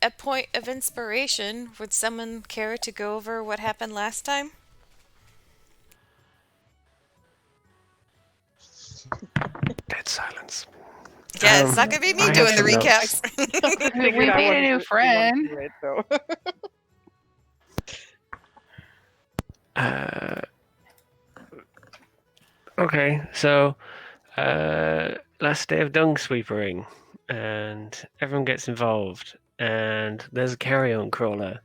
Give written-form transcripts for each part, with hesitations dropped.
a point of inspiration, would someone care to go over what happened last time? Dead silence. Yeah, it's not gonna be me I have doing the some notes. recaps. I figured We I made a wasn't new the one to friend. do it, so. Uh, okay, so last day of dung sweepering, and everyone gets involved, and there's a carry-on crawler,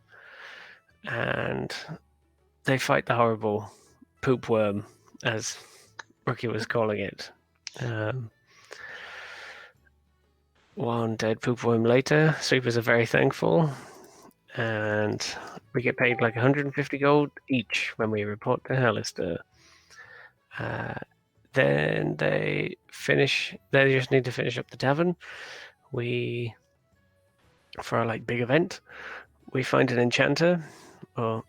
and they fight the horrible poop worm, as Rookie was calling it. Um, One dead poop worm later, sweepers are very thankful, and we get paid like 150 gold each when we report to Hallister. Uh, then they finish. They just need to finish up the tavern. We, for our like big event, we find an enchanter, or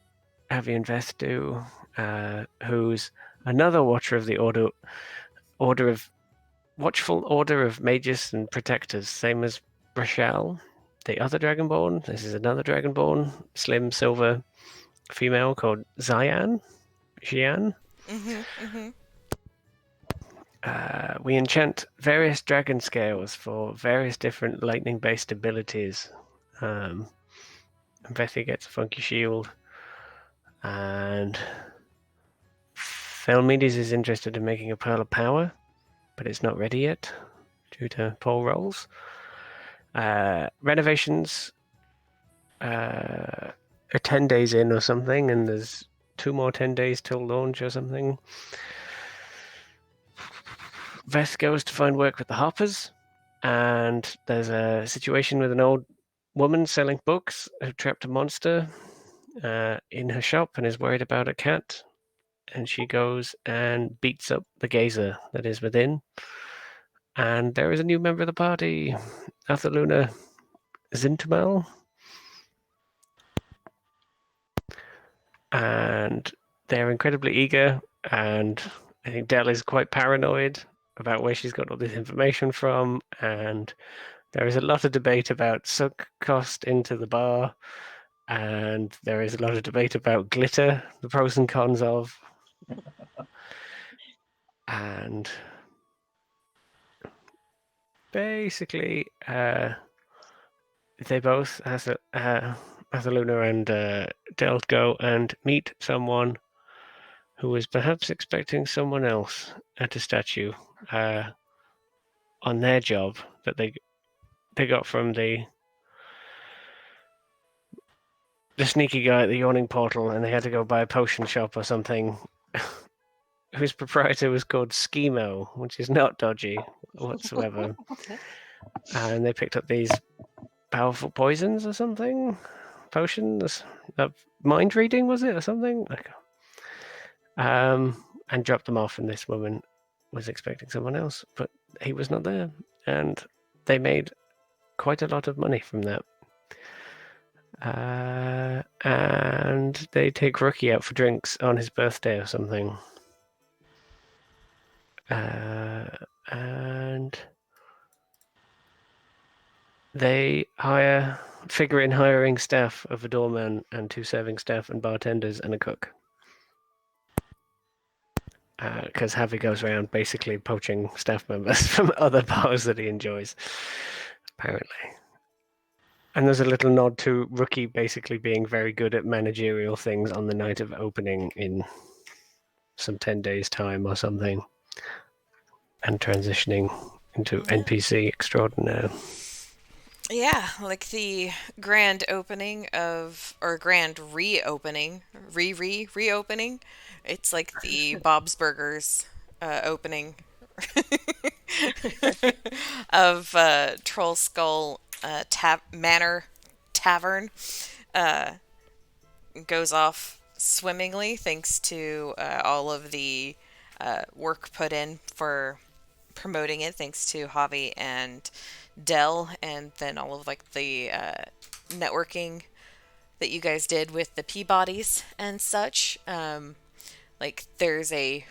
Avian do, who's another watcher of the order of watchful order of mages and protectors, same as Rochelle, the other dragonborn. This is another dragonborn, slim silver female called Xian. Mm-hmm, mm-hmm. We enchant various dragon scales for various different lightning-based abilities. And Vethy gets a funky shield, and Felmides is interested in making a pearl of power, but it's not ready yet due to poor rolls. Renovations are 10 days in or something, and there's 2 more 10 days till launch or something. Veth goes to find work with the Harpers, and there's a situation with an old woman selling books who trapped a monster in her shop and is worried about a cat. And she goes and beats up the gazer that is within. And there is a new member of the party, Athaluna Zintamal. And they're incredibly eager, and I think Dell is quite paranoid about where she's got all this information from, and there is a lot of debate about sunk cost into the bar, and there is a lot of debate about glitter, the pros and cons of, and basically, they both, Athaluna and Dell, go and meet someone who was perhaps expecting someone else at a statue on their job that they got from the sneaky guy at the yawning portal, and they had to go buy a potion shop or something. Whose proprietor was called Schemo, which is not dodgy whatsoever. And they picked up these powerful poisons or something, potions, mind reading was it or something? And dropped them off. And this woman was expecting someone else, but he was not there, and they made quite a lot of money from that. And they take Rookie out for drinks on his birthday or something. And they figure in hiring staff of a doorman and 2 serving staff and bartenders and a cook. Because Javi goes around basically poaching staff members from other bars that he enjoys, apparently. And there's a little nod to Rookie basically being very good at managerial things on the night of opening in some 10 days' time or something, and transitioning into NPC extraordinaire. Yeah, like the grand opening of, or grand reopening, reopening. It's like the Bob's Burgers opening of Troll Skull Manor Tavern. Uh, Goes off swimmingly thanks to all of the work put in for promoting it, thanks to Javi and Dell, and then all of like the networking that you guys did with the Peabodys and such. Like there's a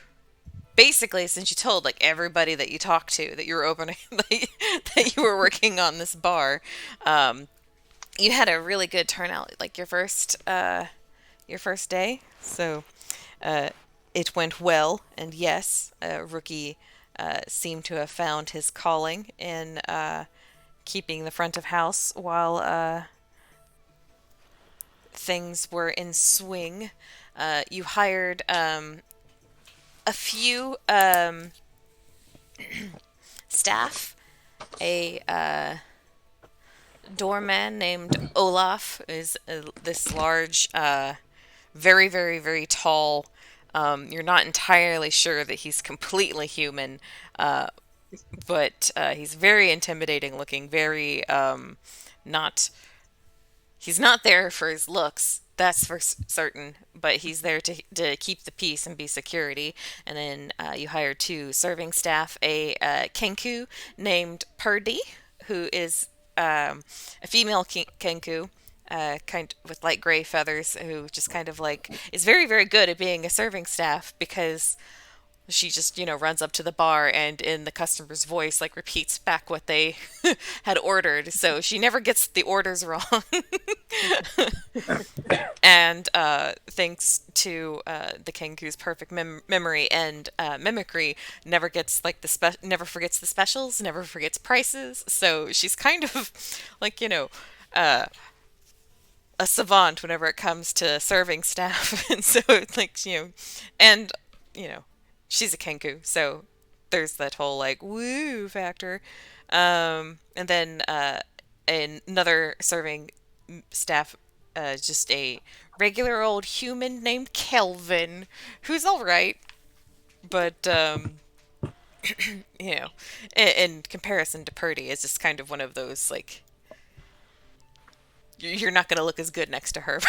basically, since you told like everybody that you talked to that you were opening that you were working on this bar, um, you had a really good turnout, like your first day. So uh, it went well, and yes, Rookie seemed to have found his calling in keeping the front of house while things were in swing. You hired a few staff, a doorman named Olaf is this large, very, very, very tall. You're not entirely sure that he's completely human, but he's very intimidating looking, very not. He's not there for his looks, that's for certain, but he's there to keep the peace and be security. And then you hire two serving staff, a Kenku named Purdy, who is a female Kenku, kind with light gray feathers, who just kind of like is very, very good at being a serving staff because she just, runs up to the bar and in the customer's voice, like repeats back what they had ordered. So she never gets the orders wrong. And thanks to the Kenku's perfect memory and mimicry, never gets like never forgets the specials, never forgets prices. So she's kind of like uh, a savant whenever it comes to serving staff, and so like and you know, she's a Kenku, so there's that whole like woo factor. And then another serving staff, just a regular old human named Kelvin, who's all right, but you know, in comparison to Purdy, is just kind of one of those like you're not going to look as good next to her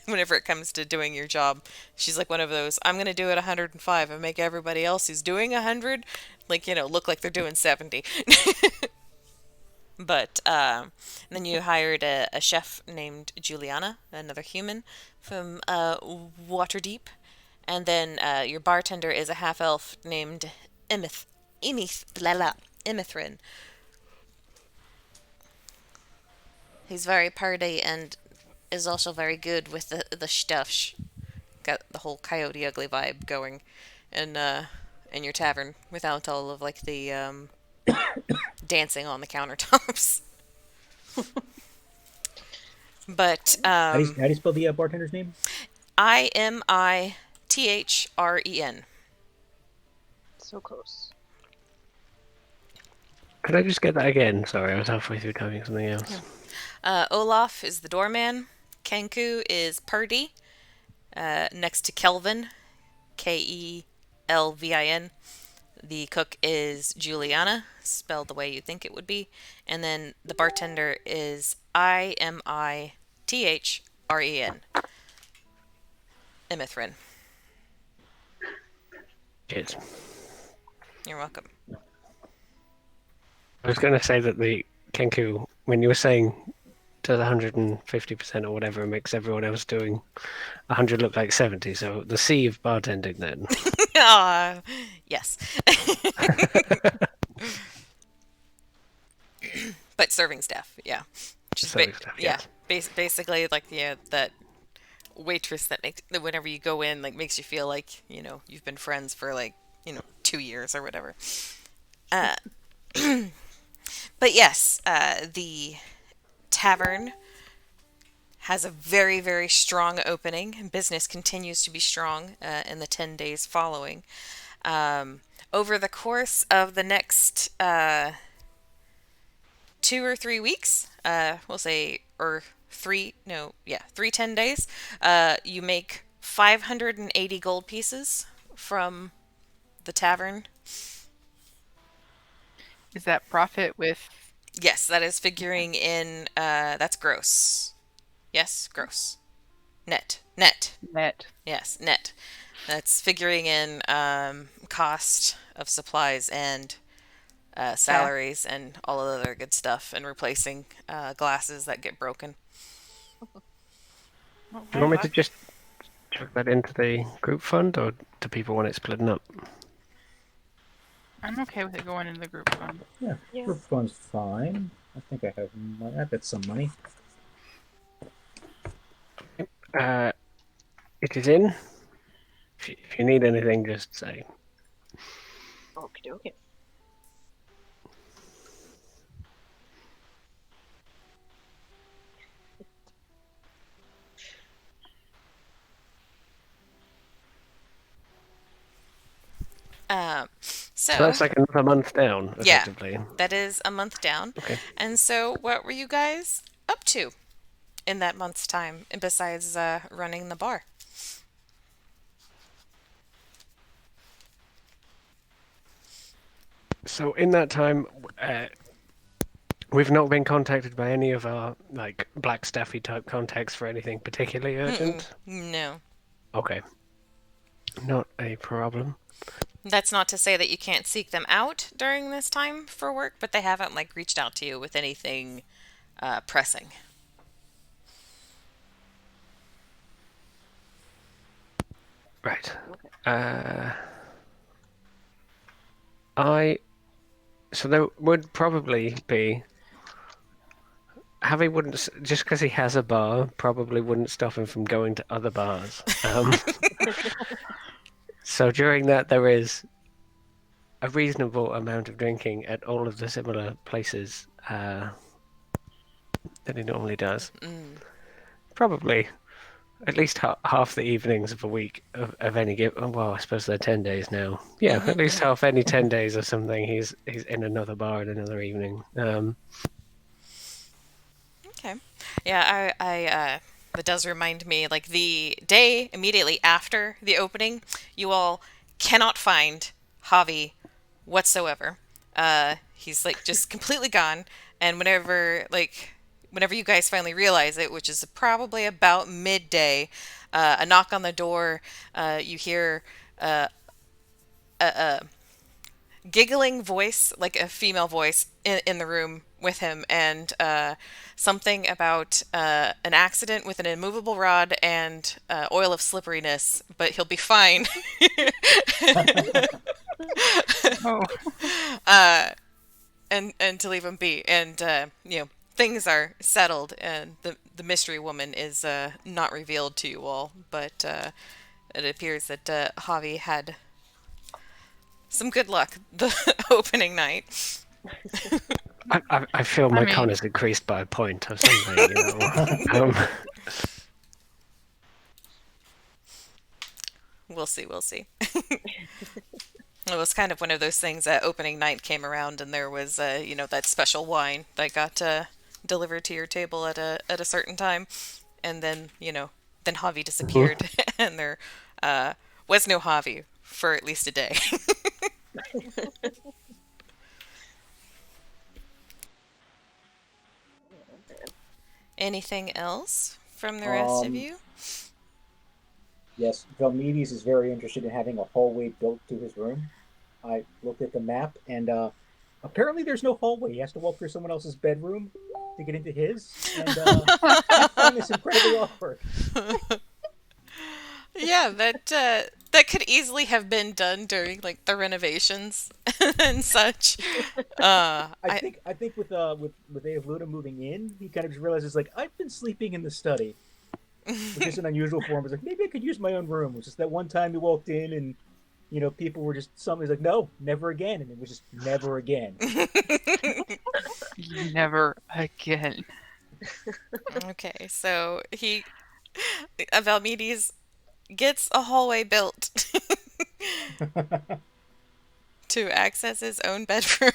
whenever it comes to doing your job. She's like one of those, I'm going to do it 105 and make everybody else who's doing 100 like, look like they're doing 70. But then you hired a chef named Juliana, another human from Waterdeep. And then your bartender is a half elf named Imithrin. He's very party and is also very good with the stuff. Got the whole Coyote Ugly vibe going in your tavern without all of like the dancing on the countertops. But How do you spell the bartender's name? Imithren. So close. Could I just get that again? Sorry, I was halfway through typing something else. Olaf is the doorman. Kenku is Purdy. Next to Kelvin, Kelvin. The cook is Juliana, spelled the way you think it would be. And then the bartender is Imithren. Imithrin. Cheers. You're welcome. I was going to say that the Kenku, when you were saying does 150% or whatever, makes everyone else doing 100 look like 70. So the C of bartending then. Yes. But serving staff, yeah. Just Serving staff, yeah. yes. Basically, like that waitress that makes whenever you go in, like makes you feel like you've been friends for like 2 years or whatever. Uh, but yes, the tavern has a very, very strong opening, and business continues to be strong in the 10 days following. Over the course of the next 2 or 3 weeks, we'll say, or 3 10 days, you make 580 gold pieces from the tavern. Is that profit with Yes, that is figuring in, that's gross. Yes, gross. Net. net? Yes, net. That's figuring in cost of supplies and salaries and all of the other good stuff, and replacing glasses that get broken. Oh, Do you want me to just chuck that into the group fund, or do people want it splitting up? I'm okay with it going into the group fund. Yeah, Yeah. group fund's fine. I think I've got some money. It is in. If you need anything, just say. Okie dokie. So that's like another month down, yeah, effectively. that is a month down. Okay. And so, what were you guys up to in that month's time, besides running the bar? So in that time, we've not been contacted by any of our like Black Staffy type contacts for anything particularly urgent. No. Okay. Not a problem. That's not to say that you can't seek them out during this time for work, but they haven't like reached out to you with anything pressing. Right. Okay. So there would probably be. Harvey wouldn't, just because he has a bar, probably wouldn't stop him from going to other bars. So during that, there is a reasonable amount of drinking at all of the similar places that he normally does. Probably at least half the evenings of a week of any given. Well, I suppose they're 10 days now. Yeah, at least half any 10 days or something. He's in another bar in another evening. Okay. Yeah, that does remind me, like the day immediately after the opening, you all cannot find Javi whatsoever. He's like just completely gone. And whenever you guys finally realize it, which is probably about midday, a knock on the door, you hear a giggling voice, like a female voice, in the room with him, and something about an accident with an immovable rod and oil of slipperiness, but he'll be fine. Oh, and to leave him be. And things are settled, and the mystery woman is not revealed to you all, but it appears that Javi had some good luck the opening night. I feel my I mean- con has increased by a point or something, you know. We'll see, we'll see. It was kind of one of those things that opening night came around, and there was that special wine that got delivered to your table at a certain time, and then Javi disappeared, and there was no Javi for at least a day. Anything else from the rest of you? Yes, Velmedes is very interested in having a hallway built to his room. I looked at the map, and apparently there's no hallway. He has to walk through someone else's bedroom to get into his, and I find this incredibly awkward. Yeah, that could easily have been done during like the renovations and such. I think with Ave Luna moving in, he kind of just realizes like I've been sleeping in the study, which is an unusual form. It's like maybe I could use my own room. It was just that one time he walked in and people were just somebody's like no, never again, and it was just never again. never again. Okay, so Valmedes gets a hallway built to access his own bedroom.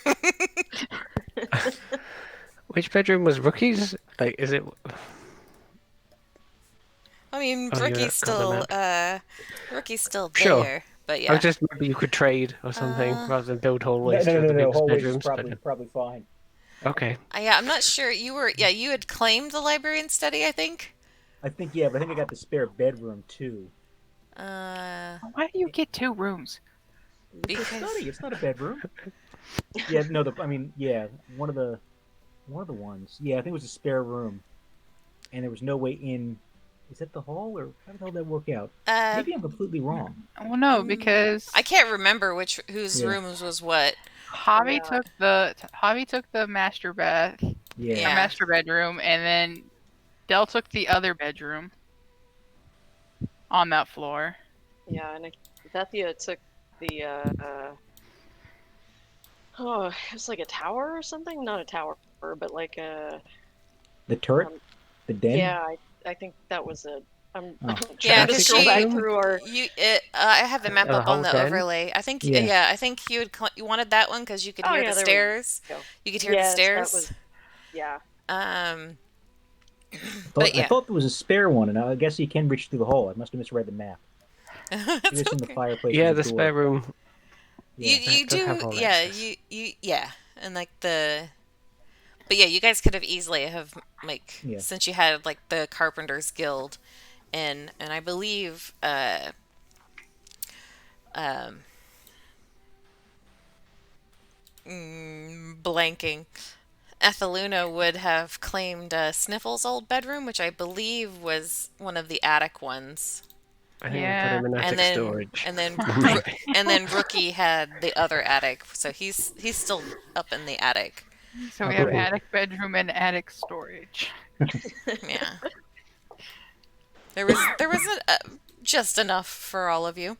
Which bedroom was Rookie's? Like, is it? I mean, Oh, rookie's got the still map. rookie's still Sure. there, but I yeah. was just maybe you could trade or something rather than build No, hallways no, to no, other no, no. people's Hallways is bedrooms. probably fine. Okay. Yeah, I'm not sure. You had claimed the library and study, I think. I think yeah, but I think I got the spare bedroom too. Why do you get 2 rooms? It's a Because study. It's not a bedroom. Yeah, no. I mean, yeah, one of the ones. Yeah, I think it was a spare room, and there was no way in. Is that the hall, or how the hell did that work out? Maybe I'm completely wrong. Well, no, because I can't remember whose Yeah. rooms was what. Javi Yeah. took the master bath, Yeah. Yeah. or master bedroom, and then Dell took the other bedroom. on that floor. Yeah, and Vethia took the oh, it was like a tower or something. Not a tower, but like a The turret, um, the den. yeah. I think that was it. I'm Oh, Yeah, trying to because scroll Attic back she, room? through our. I have the map The up on whole the den? overlay. I think, yeah. yeah, I think you wanted that one because you could Oh hear the yeah, there we stairs. go. You could hear the Yes, that stairs. was yeah. Um, I but thought I yeah, thought there was a spare one, and I guess you can reach through the hole. I must have misread the map. You it's assume the okay. fireplace was Yeah, a the spare door. room You Yeah. you does have do, all yeah, access. yeah, and like but yeah, you guys could have easily have like Yeah. since you had like the Carpenters Guild and I believe um blanking. Etheluna would have claimed Sniffle's old bedroom, which I believe was one of the attic ones. I think we put Yeah. him in And attic then storage. and then Ro- Maybe. and then Rookie had the other attic, so he's still up in the attic. So we have Okay. attic bedroom and attic storage Yeah, there was just enough for all of you.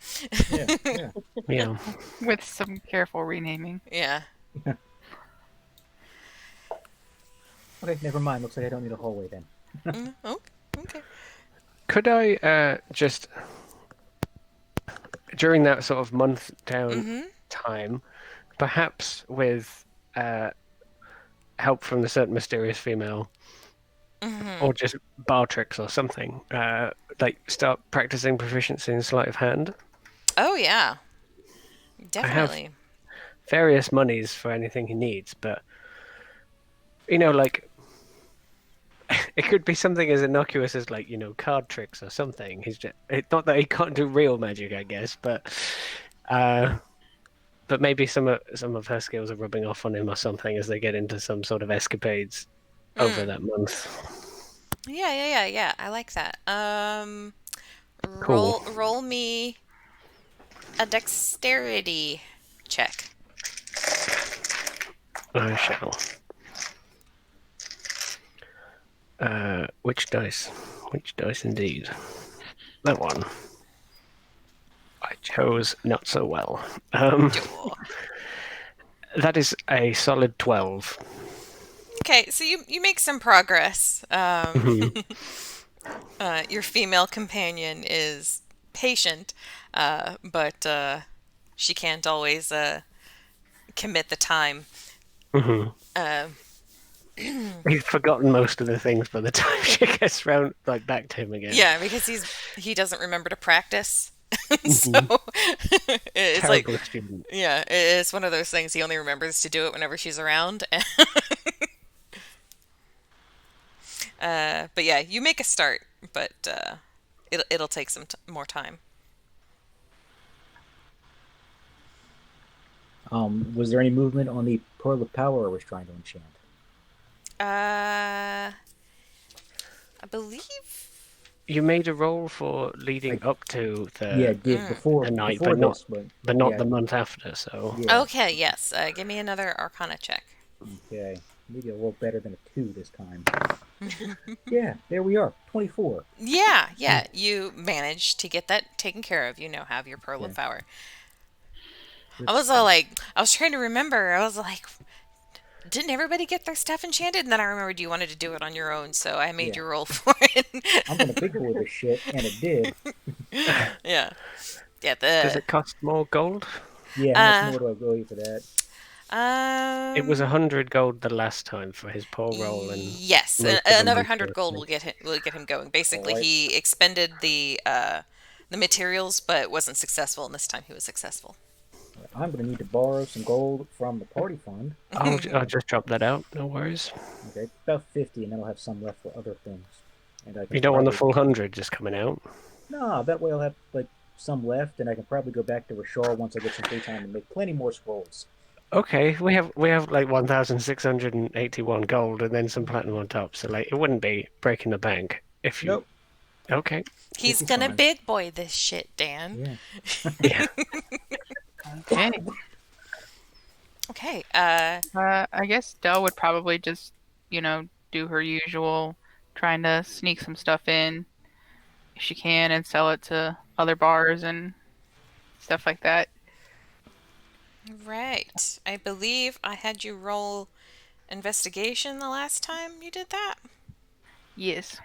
Yeah. Yeah. Yeah. with some careful renaming. Yeah. Okay. Never mind. Looks like I don't need a hallway then. Oh, okay. Could I just, during that sort of month down Mm-hmm. time, perhaps with help from the certain mysterious female, Mm-hmm. or just bar tricks or something, like start practicing proficiency in sleight of hand? Oh yeah, I have definitely. various monies for anything he needs, but like it could be something as innocuous as like card tricks or something. He's just not that he can't do real magic, I guess, uh, but maybe some of her skills are rubbing off on him or something as they get into some sort of escapades over Mm. that month. Yeah. I like that. Cool. Roll me a dexterity check. I shall. Which dice? Which dice indeed? That one. I chose not so well. That is a solid 12. Okay, so you make some progress. Mhm. Your female companion is patient, but she can't always commit the time. Mhm. Uh, He's forgotten most of the things by the time she gets round, like back to him again. yeah, because he doesn't remember to practice, so Mhm. it's like Terrible student. yeah, it's one of those things he only remembers to do it whenever she's around. But yeah, you make a start, but it'll take some more time. Was there any movement on the pearl of power I was trying to enchant? I believe. You made a roll for leading I up to Yeah, the did before the night, before this, but not yeah, the month after. So yeah. Okay, yes. Give me another Arcana check. Okay, maybe a little better than a 2 this time. Yeah, there we are. 24. Yeah. You managed to get that taken care of. You now have your Pearl of Yeah. Power. I was all like, I was trying to remember. I was like, didn't everybody get their stuff enchanted? And then I remembered you wanted to do it on your own, so I made Yeah. you roll for I'm gonna big boy this shit, and it did. it. Yeah. Yeah, does it cost more gold? Yeah, how much more do I owe you for that? It was um 100 gold the last time for his poor roll, and yes, most of the another month 100 here, I gold think. will get him going. Basically, All right. he expended the materials but wasn't successful, and this time he was successful. I'm gonna need to borrow some gold from the party fund. I'll just drop that out. No worries. Okay, about 50, and then I'll have some left for other things. And I can You don't want the probably full 100 just coming out. no, that way I'll have like some left, and I can probably go back to Rashar once I get some free time and make plenty more scrolls. Okay, we have like 1,681 gold and then some platinum on top, so like it wouldn't be breaking the bank if you. Nope. Okay. He's is gonna fine. big boy this shit, Dan. Yeah. Yeah. Okay. Okay. I guess Dell would probably just, do her usual, trying to sneak some stuff in. if she can and sell it to other bars and stuff like that. Right. I believe I had you roll investigation the last time you did that. Yes.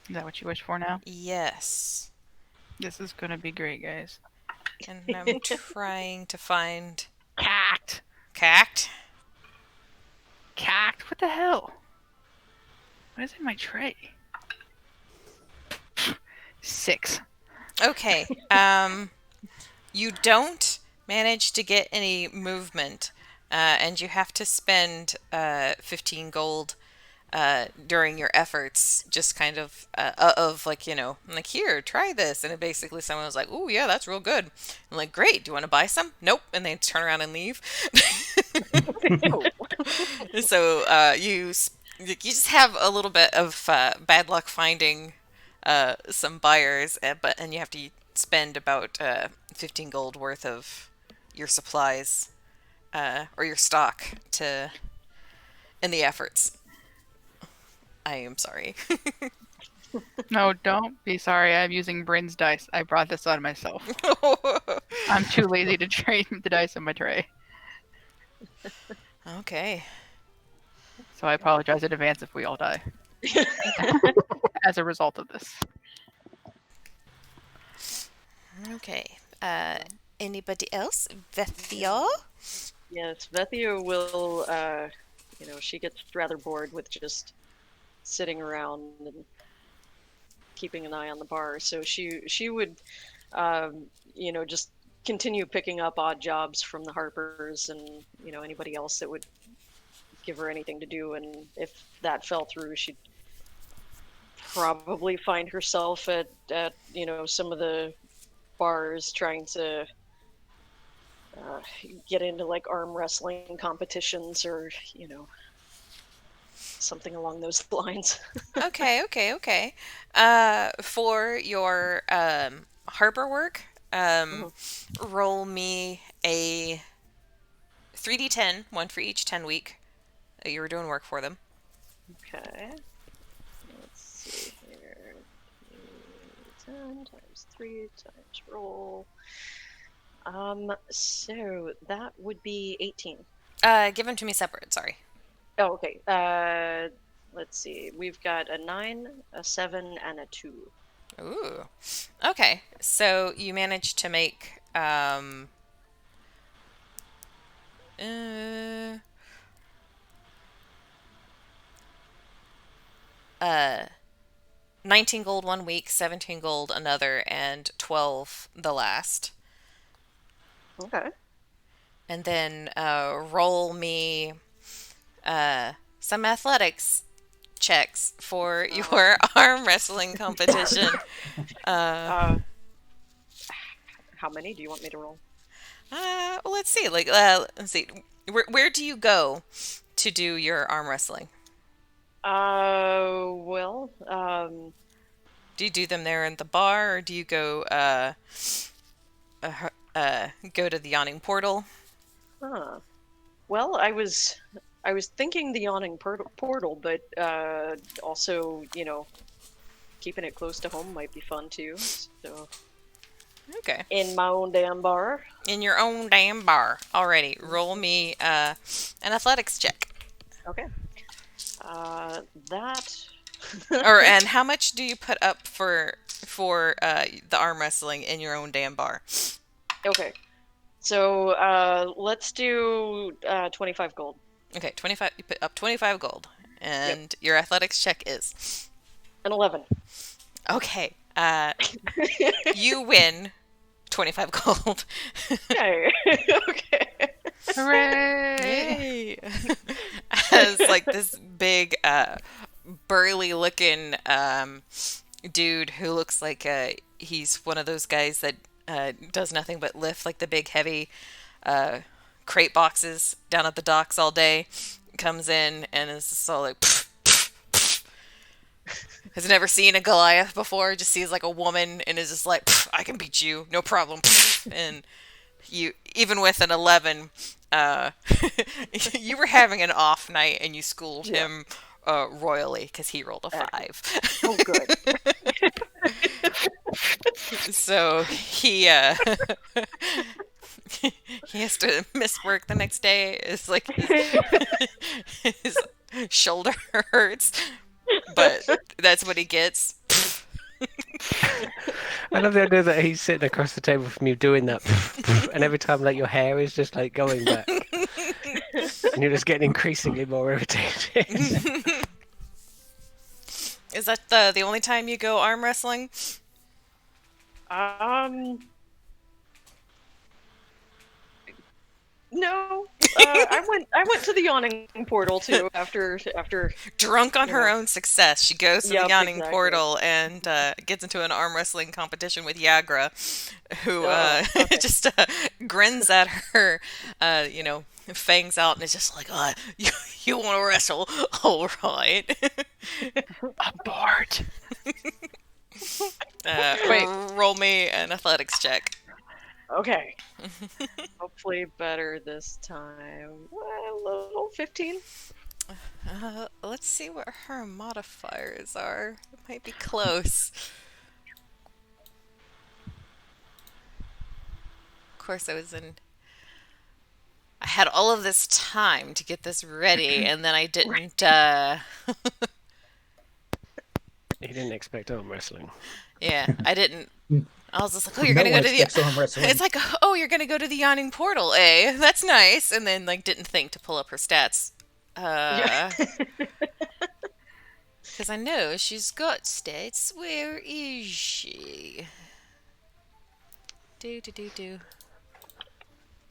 Is that what you wish for now? Yes. This is gonna be great, guys. And I'm trying to find Cacked. Cact. Cacked? What the hell? What is in my tray? 6. Okay. You don't manage to get any movement, and you have to spend 15 gold during your efforts, just kind of like, like, here, try this. And it basically someone was like, "Oh yeah, that's real good." I'm like, "Great, do you want to buy some?" Nope. And they turn around and leave. So you just have a little bit of bad luck finding some buyers, and you have to spend about 15 gold worth of your supplies or your stock to in the efforts. I am sorry. No, don't be sorry. I'm using Bryn's dice. I brought this on myself. I'm too lazy to trade the dice in my tray. Okay. So I apologize in advance if we all die as a result of this. Okay. Anybody else? Vethia? Yes, Vethia will, she gets rather bored with just sitting around and keeping an eye on the bar. So she would, just continue picking up odd jobs from the Harpers and, anybody else that would give her anything to do. And if that fell through, she'd probably find herself at some of the bars trying to get into like arm wrestling competitions or something along those lines. Okay. For your harbor work, roll me a 3d10, one for each 10 week that you were doing work for them. Okay. Let's see here. 10 times 3 times roll. So that would be 18. Give them to me separate, sorry. Oh, okay. Let's see. We've got a 9, a 7, and a 2. Ooh. Okay, so you managed to make uh 19 gold one week, 17 gold another, and 12 the last. Okay. And then roll me some athletics checks for your arm wrestling competition. How many do you want me to roll? Well, let's see. Let's see. Where do you go to do your arm wrestling? Well, Do you do them there in the bar, or do you go go to the yawning portal? huh. Well, I was thinking the yawning portal, but also, keeping it close to home might be fun too. So Okay. in my own damn bar. In your own damn bar. Alrighty. Roll me an athletics check. Okay. That. And how much do you put up for the arm wrestling in your own damn bar? Okay. So let's do 25 gold. Okay, 25. You put up 25 gold, and your athletics check is An 11. okay. You win 25 gold. Yay. Okay. Hooray! Yay! As like this big, burly looking dude who looks like he's one of those guys that does nothing but lift like the big heavy crate boxes down at the docks all day, comes in and is just all like has never seen a Goliath before, just sees like a woman and is just like, I can beat you, no problem. And you, even with an 11, you were having an off night and you schooled him royally because he rolled a 5. Oh, good. So he he has to miss work the next day. It's like his shoulder hurts, but that's what he gets. I love the idea that he's sitting across the table from you doing that, and every time like your hair is just like going back, and you're just getting increasingly more irritated. Is that the only time you go arm wrestling? No. I went to the yawning portal too after. Drunk on her own success, she goes to the Yep, yawning exactly. portal and gets into an arm wrestling competition with Yagra, who okay. just grins at her, fangs out, and is just like, you want to wrestle? All right. I'm bored. Wait. Roll me an athletics check. Okay. Hopefully better this time. A little 15. Let's see what her modifiers are. It might be close. Of course, I had all of this time to get this ready, and then I didn't, You didn't expect arm wrestling. yeah, I didn't. I was just like, oh, you're gonna go to the. It's like, oh, you're gonna go to the yawning portal, eh? That's nice. And then like didn't think to pull up her stats. Yeah. Because I know she's got stats. Where is she? Do.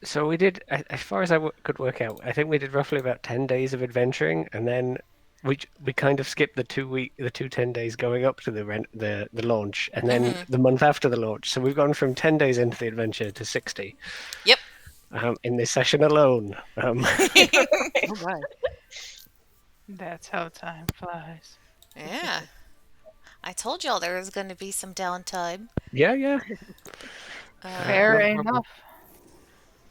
So we did, as far as I could work out, I think we did roughly about 10 days of adventuring, and then we kind of skipped the 10 days going up to the launch, and then the month after the launch. So we've gone from 10 days into the adventure to 60. Yep. In this session alone. All right. That's how time flies. Yeah. I told y'all there was going to be some downtime. Yeah. Fair no enough. problem.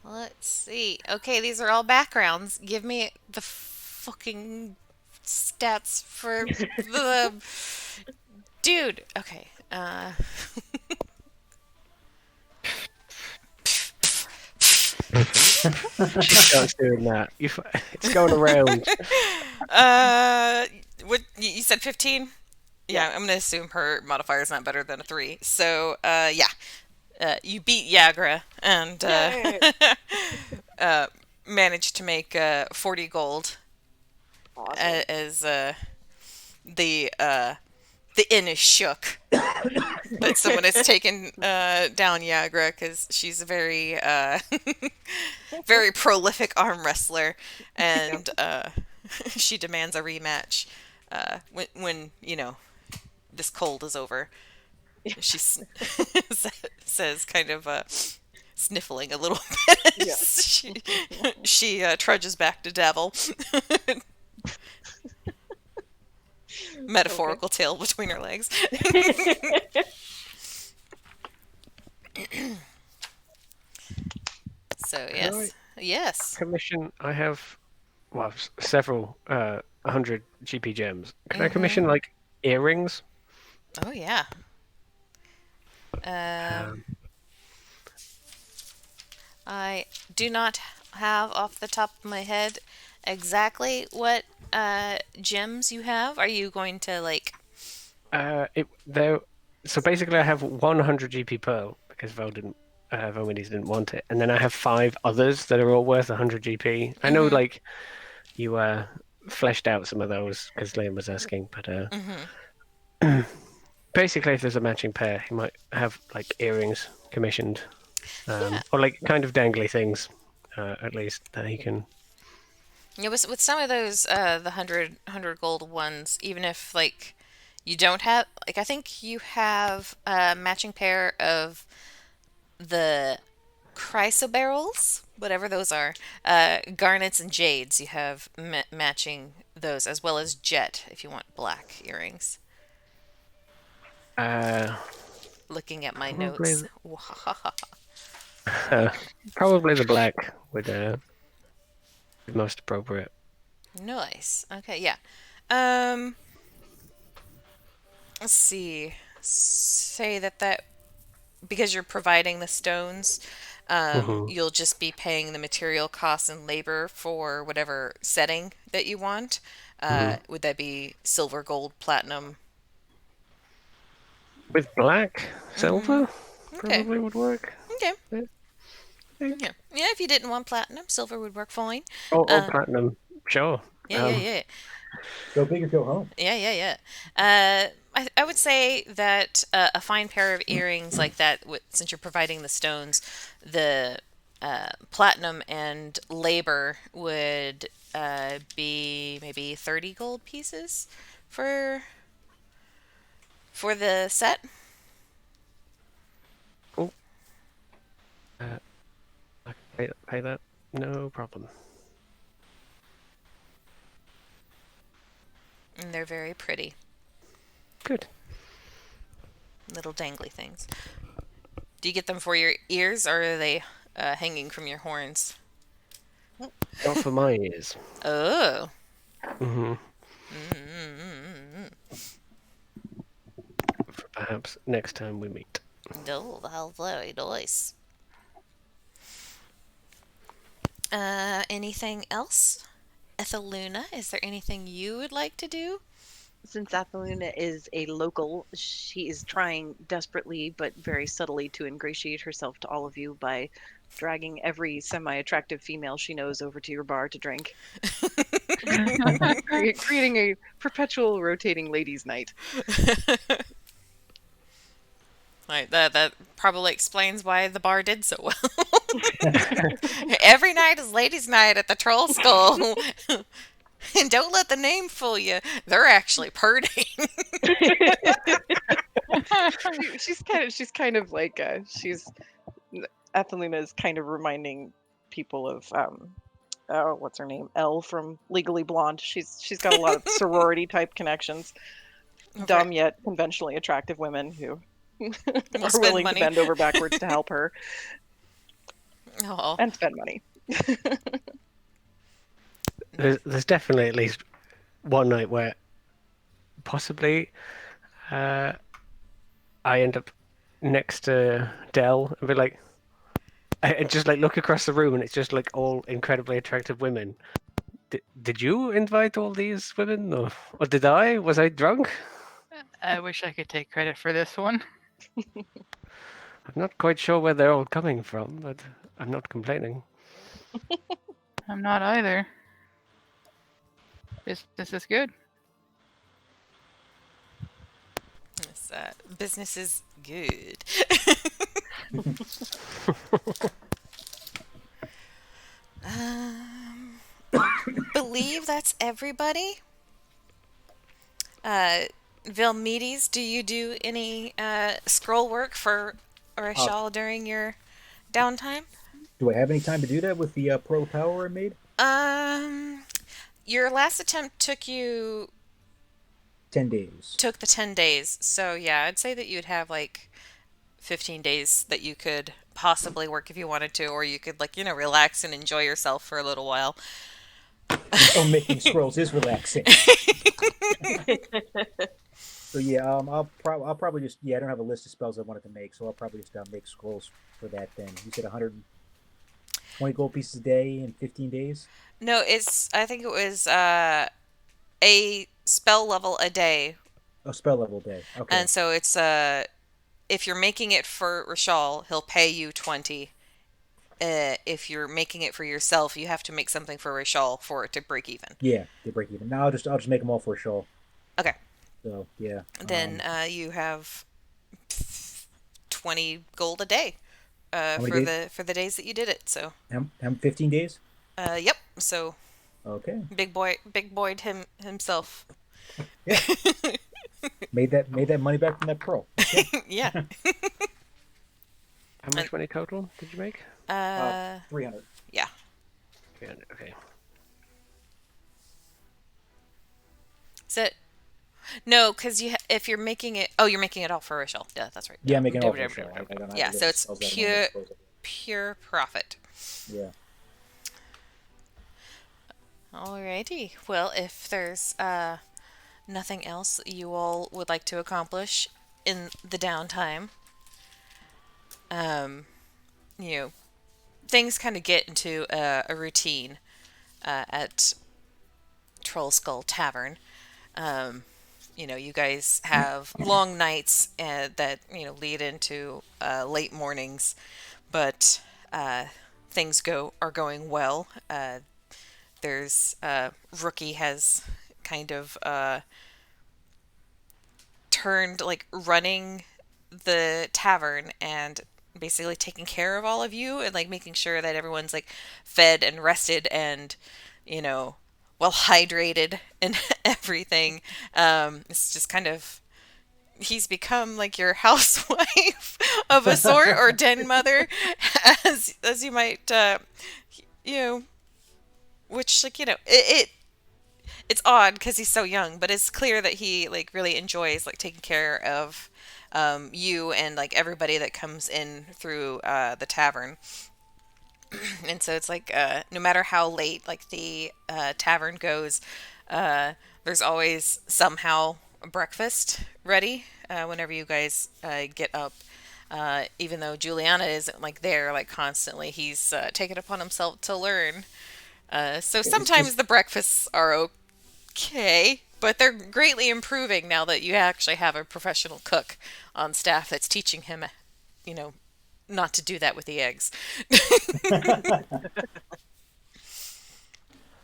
Let's see. Okay, these are all backgrounds. Give me the fucking stats for the dude. Okay. Starts doing that. It's going around. What you said 15? Yeah, I'm gonna assume her modifier is not better than a 3. So, yeah. You beat Yagra and managed to make 40 gold. Awesome. As the inn is shook that someone has taken down Yagra because she's a very very prolific arm wrestler, and she demands a rematch when this cold is over. She says, kind of sniffling a little bit. Yeah. she trudges back to Devil. Metaphorical tail between her legs. So yes. Commission. I have several 100 GP gems. Can I commission like earrings? Oh yeah. I do not have off the top of my head exactly what gems you have. Are you going to like? So basically, I have 100 GP pearl because Vomides didn't want it, and then I have 5 others that are all worth 100 GP. I know, like you fleshed out some of those because Liam was asking, but basically, if there's a matching pair, he might have like earrings commissioned, or like kind of dangly things, at least that he can. Yeah, with some of those the 100 gold ones, even if like you don't have, like, I think you have a matching pair of the chrysoberyls, whatever those are, garnets and jades. You have matching those, as well as jet if you want black earrings. Looking at my notes. Probably the black would be most appropriate. Nice. Okay, yeah. Um, let's see. Say that because you're providing the stones, Hmm. you'll just be paying the material costs and labor for whatever setting that you want. Hmm. Would that be silver, gold, platinum? With black, Mm-hmm. silver Okay. probably would work. Okay. Yeah. Yeah. Yeah. Yeah. If you didn't want platinum, silver would work fine. Or Uh, platinum, sure. yeah, yeah, yeah. Go big or go home. Yeah, yeah, yeah. I would say that a fine pair of earrings like that, since you're providing the stones, the platinum and labor would be maybe 30 gold pieces for the set. Oh, uh, I can pay that. No problem. And they're very pretty, Good. little dangly things. Do you get them for your ears, or are they hanging from your horns? Not for my ears. Oh. Hmm. Mm-hmm. Perhaps next time we meet. No, that's very nice. Anything else? Etheluna, is there anything you would like to do? Since Atheluna is a local, she is trying desperately but very subtly to ingratiate herself to all of you by dragging every semi-attractive female she knows over to your bar to drink, creating a perpetual rotating ladies' night. Right, that probably explains why the bar did so well. Every night is ladies' night at the Troll Skull. And don't let the name fool you. They're actually purdy. she's kind of like Atheluna is kind of reminding people of oh, what's her name? Elle from Legally Blonde. She's got a lot of sorority type connections. Dumb yet conventionally attractive women who are willing to bend over backwards to help her. Oh. And spend money. There's definitely at least one night where possibly I end up next to Dell and be like, I just like look across the room and it's just like all incredibly attractive women. Did you invite all these women, or did I? Was I drunk? I wish I could take credit for this one. I'm not quite sure where they're all coming from, but I'm not complaining. I'm not either. Business is good. This, business is good. Believe that's everybody. Vilmedes, do you do any scroll work for Rashal during your downtime? Do I have any time to do that with the pearl power I made? Your last attempt took 10 days. Took the 10 days. So yeah, I'd say that you'd have like 15 days that you could possibly work if you wanted to, or you could relax and enjoy yourself for a little while. Oh, making scrolls is relaxing. So yeah, I'll probably just I don't have a list of spells I wanted to make, so I'll probably just make scrolls for that. Then you said 120 gold pieces a day in 15 days. No, I think it was a spell level a day. A spell level day. Okay. And so it's if you're making it for Rashal, he'll pay you 20. If you're making it for yourself, you have to make something for Rashal for it to break even. Yeah, to break even. Now I'll just make them all for Rashal. Okay. So yeah. Then you have 20 gold a day for the days that you did it. So 15 days. Yep. So okay. Big boy himself. Yeah. made that money back from that pearl. Okay. Yeah. How much money total did you make? 300. Yeah. 300. Okay. So, no, because if you're making it, you're making it all for Rachel. Yeah, that's right. Yeah, I'm making it all for Rachel. Yeah, so it's pure profit. Yeah. Alrighty. Well, if there's nothing else you all would like to accomplish in the downtime, um, you know, things kind of get into a routine at Troll Skull Tavern. Um, you guys have long nights that lead into late mornings, but things are going well. There's Rookie has kind of turned like running the tavern and basically taking care of all of you and like making sure that everyone's like fed and rested and you know well hydrated and everything. It's just kind of he's become like your housewife of a sort or den mother as you might you know which like it's odd because he's so young, but it's clear that he like really enjoys like taking care of you and like everybody that comes in through the tavern. And so it's like no matter how late like the tavern goes, there's always somehow a breakfast ready whenever you guys get up. Even though Juliana isn't like there like constantly, he's taken upon himself to learn. So It's sometimes just the breakfasts are okay, but they're greatly improving now that you actually have a professional cook on staff that's teaching him, you know, not to do that with the eggs.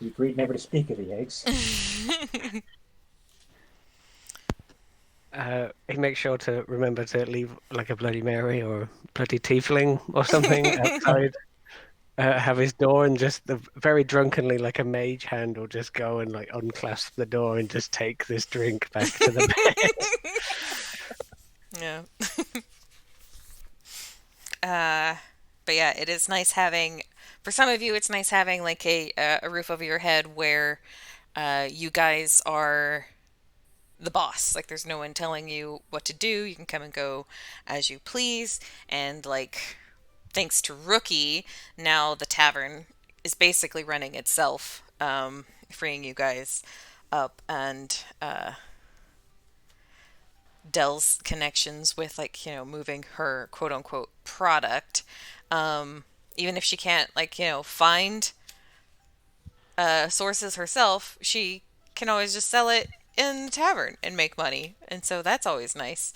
we agreed never to speak of the eggs. He makes sure to remember to leave like a Bloody Mary or a bloody tiefling or something outside. Have his door and just very drunkenly, like a mage hand, will just go and like unclasp the door and just take this drink back to the bed. Yeah. But yeah, it is nice having. For some of you, it's nice having like a roof over your head where you guys are the boss. Like, there's no one telling you what to do. You can come and go as you please. And, like, thanks to Rookie, now the tavern is basically running itself, freeing you guys up. And Dell's connections with, like, moving her quote unquote product. Even if she can't, like, find sources herself, she can always just sell it in the tavern and make money. And so that's always nice.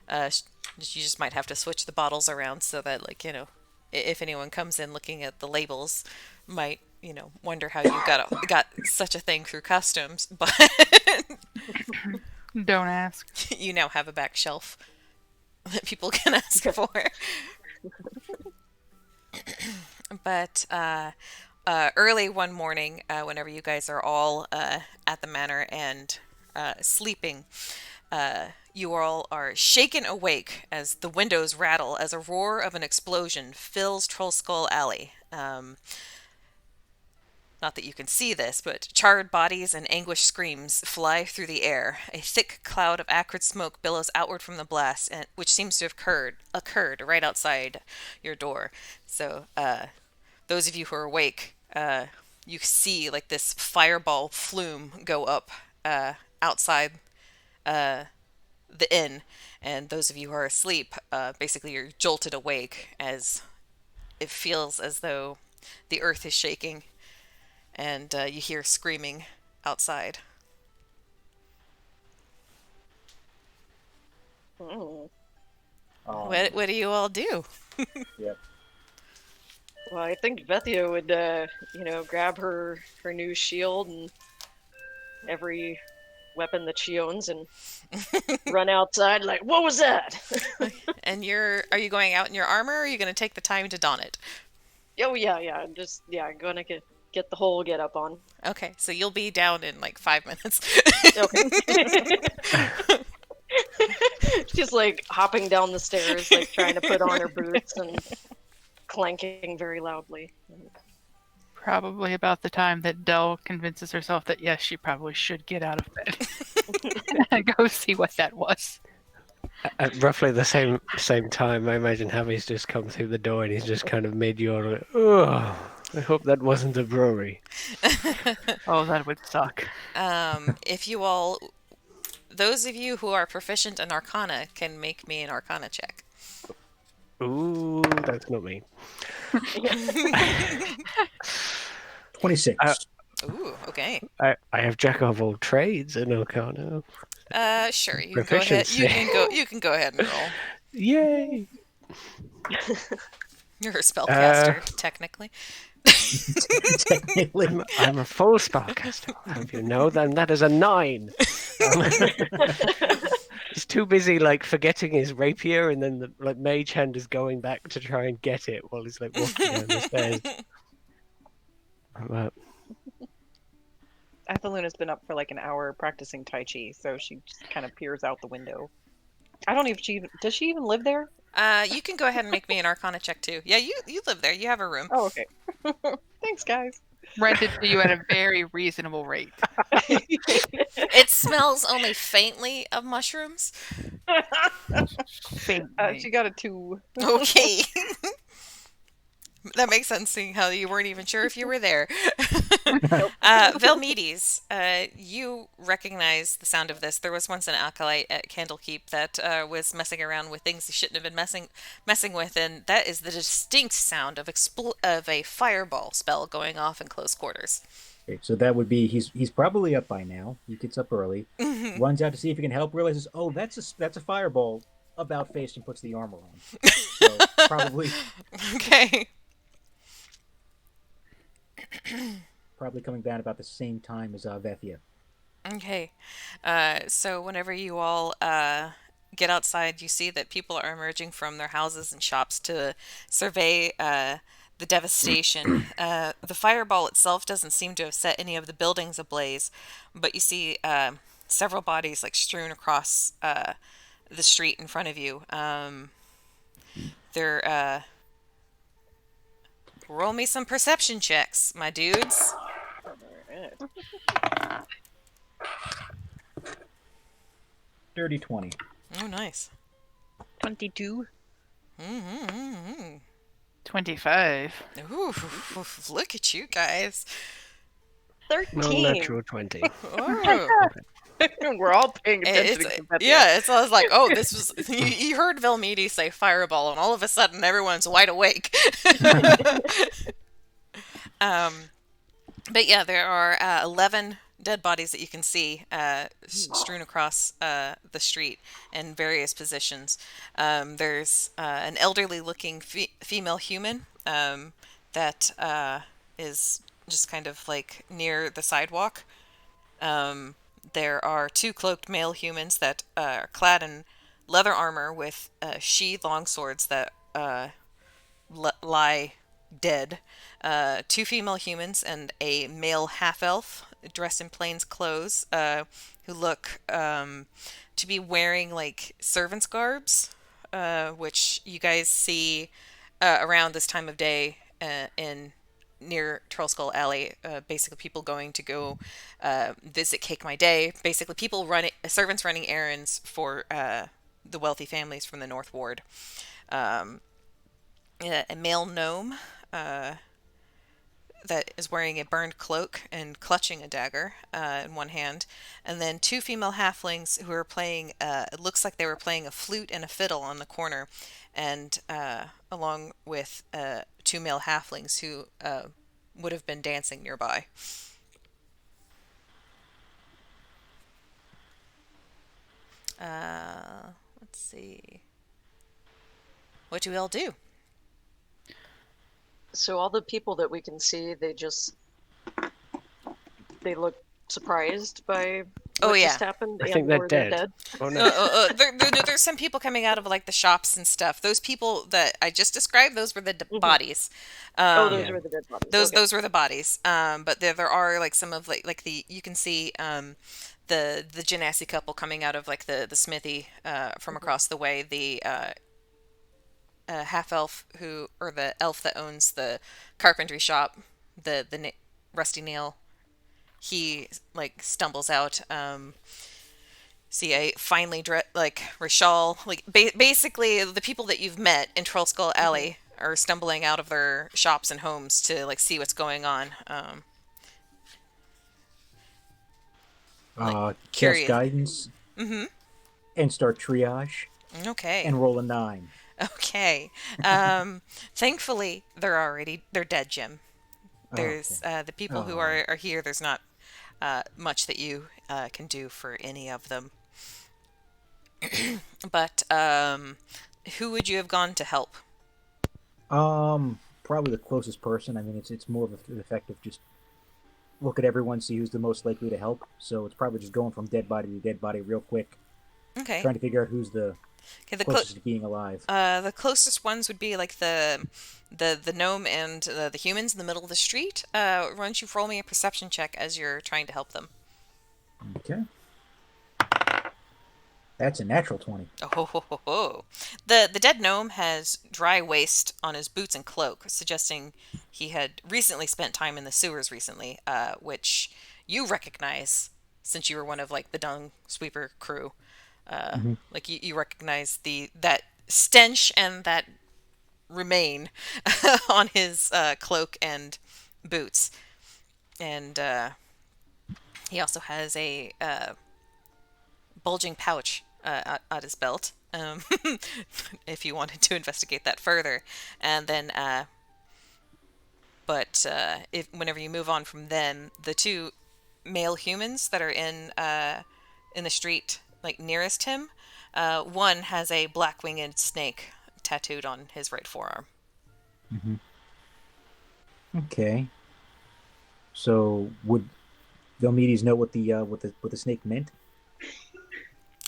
You just might have to switch the bottles around so that, like, if anyone comes in looking at the labels, might, wonder how you got such a thing through customs. But Don't ask. you now have a back shelf that people can ask for. But early one morning, whenever you guys are all at the manor and sleeping, you all are shaken awake as the windows rattle as a roar of an explosion fills Troll Skull Alley. Not that you can see this, but charred bodies and anguished screams fly through the air. A thick cloud of acrid smoke billows outward from the blast, which seems to have occurred right outside your door. So, those of you who are awake, you see like this fireball flume go up outside the inn, and those of you who are asleep, basically you're jolted awake as it feels as though the earth is shaking, and you hear screaming outside. Mm. What do you all do? Yep. Well, I think Vethia would, grab her new shield and every weapon that she owns and run outside like, what was that? And are you going out in your armor, or are you going to take the time to don it? Oh yeah, gonna get the whole get up on. Okay, so you'll be down in like 5 minutes. Okay. She's like hopping down the stairs, like trying to put on her boots and clanking very loudly. Probably about the time that Dell convinces herself that yes, she probably should get out of bed and go see what that was. At roughly the same time, I imagine Javi's just come through the door and he's just kind of made you all like, oh, I hope that wasn't a brewery. Oh, that would suck. If you all those of you who are proficient in Arcana can make me an Arcana check. Ooh, that's not me. 26. Ooh, okay. I have jack of all trades in Arcana. Sure. You can go ahead. Proficiency. You can go ahead and roll. Yay! You're a spellcaster, technically. Technically. I'm a full spellcaster. If you know, then that is a 9. He's too busy like forgetting his rapier, and then the mage hand is going back to try and get it while he's like walking down the stairs. Athaluna's been up for like an hour practicing Tai Chi, so she just kind of peers out the window. I don't even. Does she even live there? You can go ahead and make me an Arcana check too. Yeah, you live there. You have a room. Oh, okay. Thanks, guys. Rented to you at a very reasonable rate. It smells only faintly of mushrooms. Faintly. She got a 2. Okay. That makes sense, seeing how you weren't even sure if you were there. Velmedes, you recognize the sound of this. There was once an acolyte at Candlekeep that was messing around with things he shouldn't have been messing with, and that is the distinct sound of a fireball spell going off in close quarters. Okay, so that would be he's probably up by now. He gets up early, runs out to see if he can help. Realizes, oh, that's a fireball. About face and puts the armor on. So probably Okay. probably coming down about the same time as Vethia. Okay. So whenever you all get outside, you see that people are emerging from their houses and shops to survey the devastation. The fireball itself doesn't seem to have set any of the buildings ablaze, but you see several bodies like strewn across the street in front of you. They're roll me some perception checks, my dudes. Dirty 20. Oh, nice. 22. 25. Ooh, look at you guys. 13. Non-natural 20. Oh. We're all paying attention. It's I was like, oh, this was you heard Velmedes say fireball, and all of a sudden everyone's wide awake. But yeah, there are 11 dead bodies that you can see strewn across the street in various positions. There's an elderly-looking female human that is just kind of like near the sidewalk. There are 2 cloaked male humans that are clad in leather armor with sheathed longswords that lie dead. 2 female humans and a male half-elf dressed in plain clothes who look to be wearing like servants' garbs, which you guys see around this time of day in near Trollskull Alley. Basically, people going to go visit Cake My Day. Basically, servants running errands for the wealthy families from the North Ward. A male gnome that is wearing a burned cloak and clutching a dagger in one hand, and then 2 female halflings who are playing, it looks like they were playing a flute and a fiddle on the corner, and along with 2 male halflings who would have been dancing nearby. Let's see. What do we all do? So all the people that we can see, they look surprised by what just happened. I think they're dead. Oh no. There's some people coming out of like the shops and stuff. Those people that I just described, those were the bodies. Those were the dead bodies. Those were the bodies. But there are like some of like the you can see the Genasi couple coming out of like the smithy from across the way. The half elf or the elf that owns the carpentry shop, the Rusty Nail, he like stumbles out. See a finely like Rishal, like basically the people that you've met in Trollskull Alley are stumbling out of their shops and homes to like see what's going on. Cast guidance Mm-hmm. and start triage Okay. and roll a 9. Okay. Thankfully, they're dead, Jim. Oh, okay. There's the people who Oh. are here. There's not much that you can do for any of them. But who would you have gone to help? Probably the closest person. I mean, it's more of an effective just look at everyone, see who's the most likely to help. So it's probably just going from dead body to dead body real quick, Okay. trying to figure out who's the Okay. closest to being alive. The closest ones would be like the gnome and the humans in the middle of the street. Why don't you roll me a perception check as you're trying to help them? Okay. That's a natural 20. Oh, ho, ho, ho, ho. The dead gnome has dry waste on his boots and cloak, suggesting he had recently spent time in the sewers recently, which you recognize since you were one of like the dung sweeper crew. Hmm. Like you recognize the that stench and that remain on his cloak and boots, and he also has a bulging pouch at his belt. If you wanted to investigate that further, and then, but if whenever you move on from them, the two male humans that are in the street, like nearest him, one has a black winged snake tattooed on his right forearm. Hmm. Okay. So would Velmedes know what the snake meant?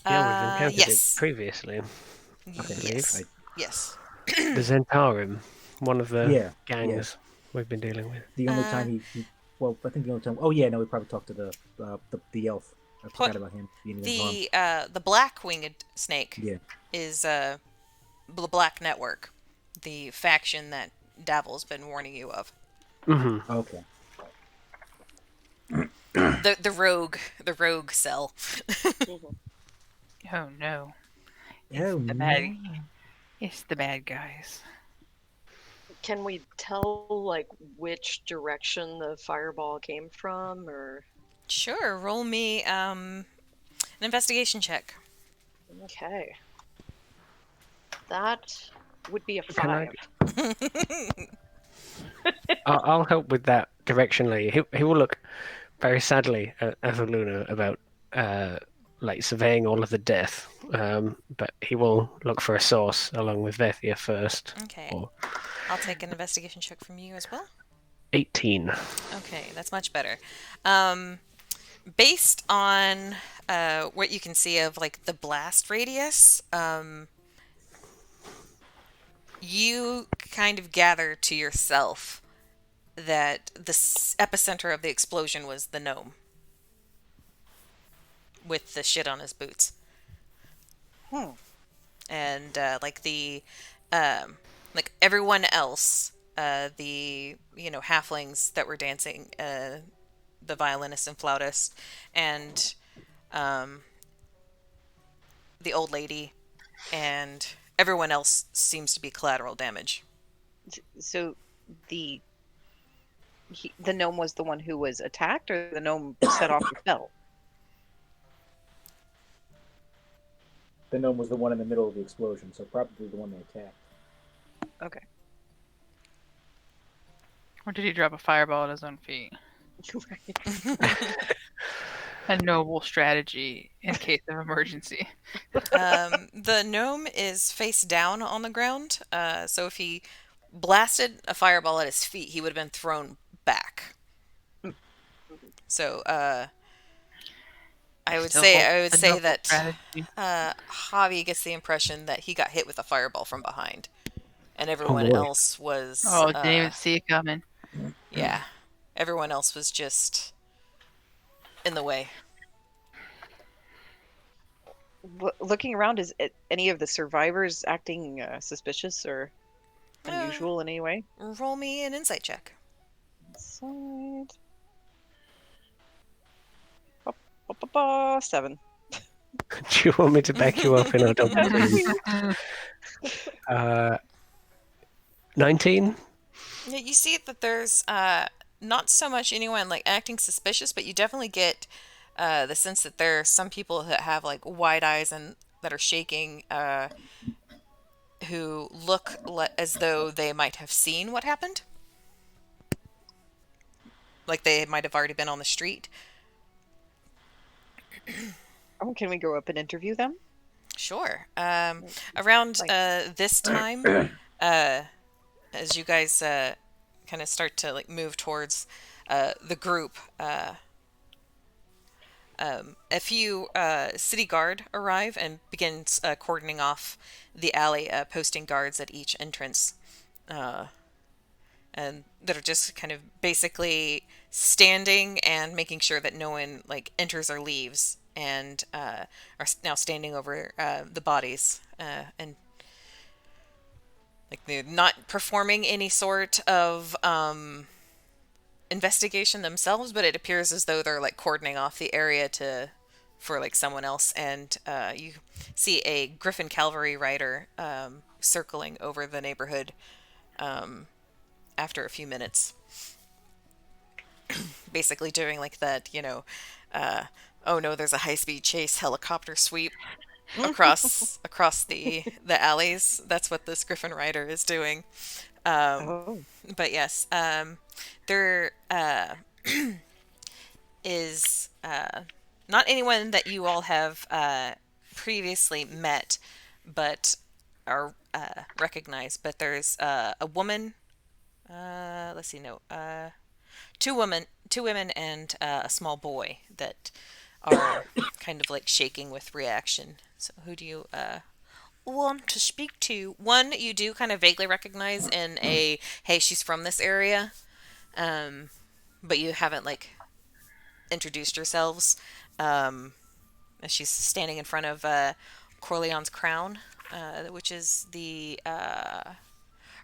Yeah, we've encountered it Yes, previously, I Okay. believe. yes, yes. The Zentarum, one of the Yeah. Yeah. gangs we've been dealing with. The only Uh, time he well, I think the only time. Oh yeah, no, we probably talked to the elf. I What forgot about him being in harm. the black winged snake Yeah. is the Black Network, the faction that Davil's been warning you of. Hmm. Okay. The rogue cell. Mhm. Oh no. Oh The bad no. it's the bad guys. Can we tell like which direction the fireball came from, or Sure, roll me an investigation check. okay, that would be a Can I? 5. I'll help with that directionally. He will look very sadly at Eveluna about like surveying all of the death, but he will look for a source along with Vethia first. Okay, Or I'll take an investigation check from you as well. 18. Okay, that's much better. Um, Based on what you can see of like the blast radius, you kind of gather to yourself that the epicenter of the explosion was the gnome with the shit on his boots, Hmm. and um, like everyone else, the halflings that were dancing, the violinist and flautist, and um, the old lady, and everyone else seems to be collateral damage. So the the gnome was the one who was attacked, or the gnome set off the spell? The gnome was the one in the middle of the explosion, so probably the one they attacked. Okay. Or did he drop a fireball at his own feet? Right. A noble strategy in case of emergency. The gnome is face down on the ground, so if he blasted a fireball at his feet, he would have been thrown back. So, I would Still say hold I would the say noble that strategy. Javi gets the impression that he got hit with a fireball from behind, and Oh everyone boy. else was, Oh, didn't even see it coming. yeah, everyone else was just in the way. Looking around, is any of the survivors acting suspicious or Uh, unusual in any way? Roll me an insight check. Side. 7. Do you want me to back you up in our double team? 19? Yeah, you see that there's not so much anyone like acting suspicious, but you definitely get the sense that there are some people that have like wide eyes and that are shaking, who look as though they might have seen what happened, like they might have already been on the street. Oh, can we go up and interview them? Sure. Around Like, this time, uh, as you guys kind of start to like move towards the group, a few city guard arrive and begins cordoning off the alley, posting guards at each entrance, uh, and that are just kind of basically standing and making sure that no one like enters or leaves, and are now standing over the bodies, and like they're not performing any sort of investigation themselves, but it appears as though they're like cordoning off the area to for like someone else. And you see a Griffin cavalry rider circling over the neighborhood after a few minutes, basically doing like that, oh no, there's a high-speed chase helicopter sweep across the alleys. That's what this Griffin rider is doing. Um, oh, but yes, there is not anyone that you all have previously met, but are recognized. But there's a woman. Let's see, no, two women, and a small boy that are kind of like shaking with reaction. So who do you want to speak to? One you do kind of vaguely recognize in a hey, she's from this area, um, but you haven't like introduced yourselves. Um, and she's standing in front of Corleone's Crown, which is the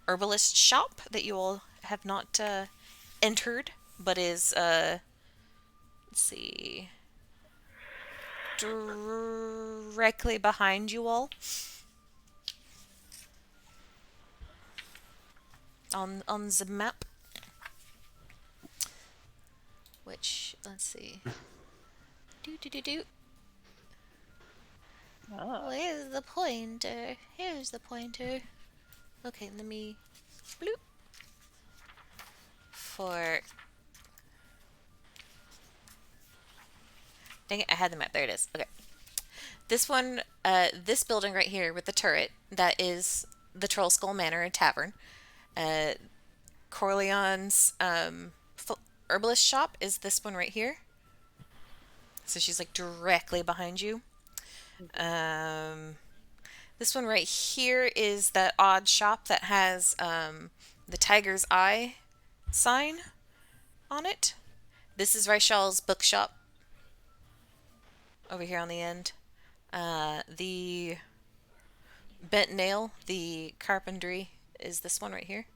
herbalist shop that you all have not entered, but is let's see, directly behind you all on the map. Which, let's see. Do do do do. ah. Where's the pointer? Here's the pointer. Okay, let me bloop for. Dang it! I had the map. There it is. Okay, this one, this building right here with the turret, that is the Troll Skull Manor and Tavern. Uh, Corleone's herbalist shop is this one right here. So she's like directly behind you. This one right here is that odd shop that has the tiger's eye sign on it. This is Raishal's bookshop over here on the end. The bent nail, the carpentry, is this one right here.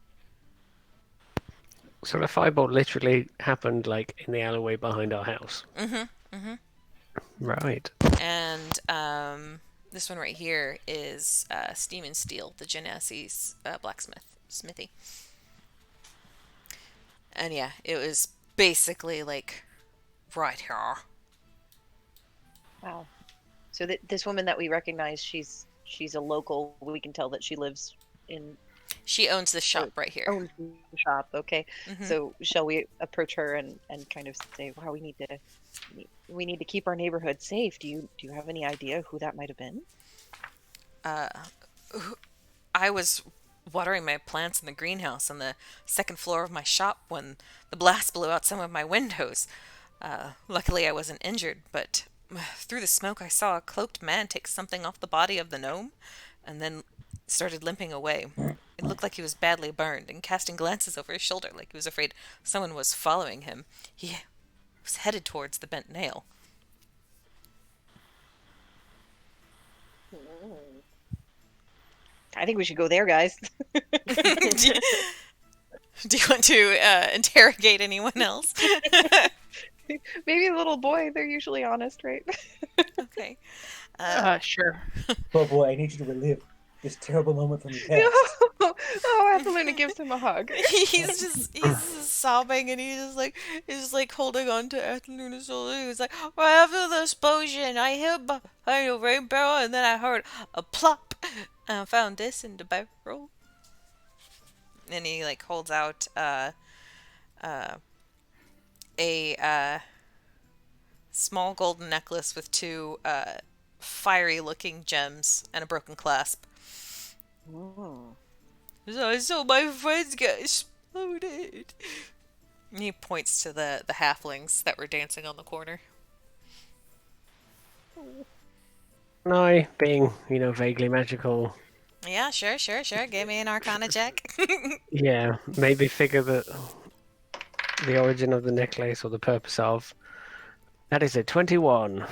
So the fireball literally happened like in the alleyway behind our house. Right. And this one right here is Steam and Steel, the Genesi's smithy. And yeah, it was basically like right here. Wow. So this woman that we recognize, she's a local. We can tell that she lives in She owns the shop right here. owns the shop. Okay. Mhm. So shall we approach her and kind of say, wow, we need to keep our neighborhood safe. Do you have any idea who that might have been? I was watering my plants in the greenhouse on the second floor of my shop when the blast blew out some of my windows. Luckily, I wasn't injured, but through the smoke, I saw a cloaked man take something off the body of the gnome and then started limping away. It looked like he was badly burned and casting glances over his shoulder like he was afraid someone was following him. He was headed towards the bent nail. I think we should go there, guys. do, do you want to interrogate anyone else? Maybe a little boy. They're usually honest, right? Okay. Sure. Oh boy, I need you to relive this terrible moment from the past. Atheluna gives him a hug. he's just sobbing, and he's like holding on to Atheluna's shoulder. He's like, right after the explosion, I hid behind a rainbow, and then I heard a plop, and I found this in the barrel. And he like holds out a small golden necklace with two fiery looking gems and a broken clasp. Ooh. So I saw my friends get exploded. And he points to the halflings that were dancing on the corner. And I, being, vaguely magical, Yeah, sure. Give me an arcana check. yeah, maybe figure that the origin of the necklace or the purpose of. That is a 21.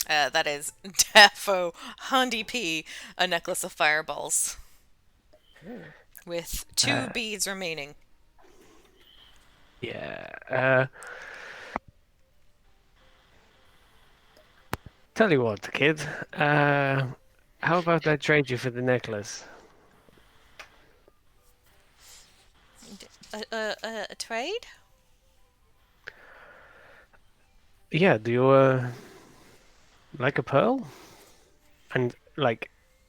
That is defo Handy P, a necklace of fireballs. With two beads remaining. Yeah. Tell you what, kid. How about I trade you for the necklace? A trade? Yeah, do you like a pearl? And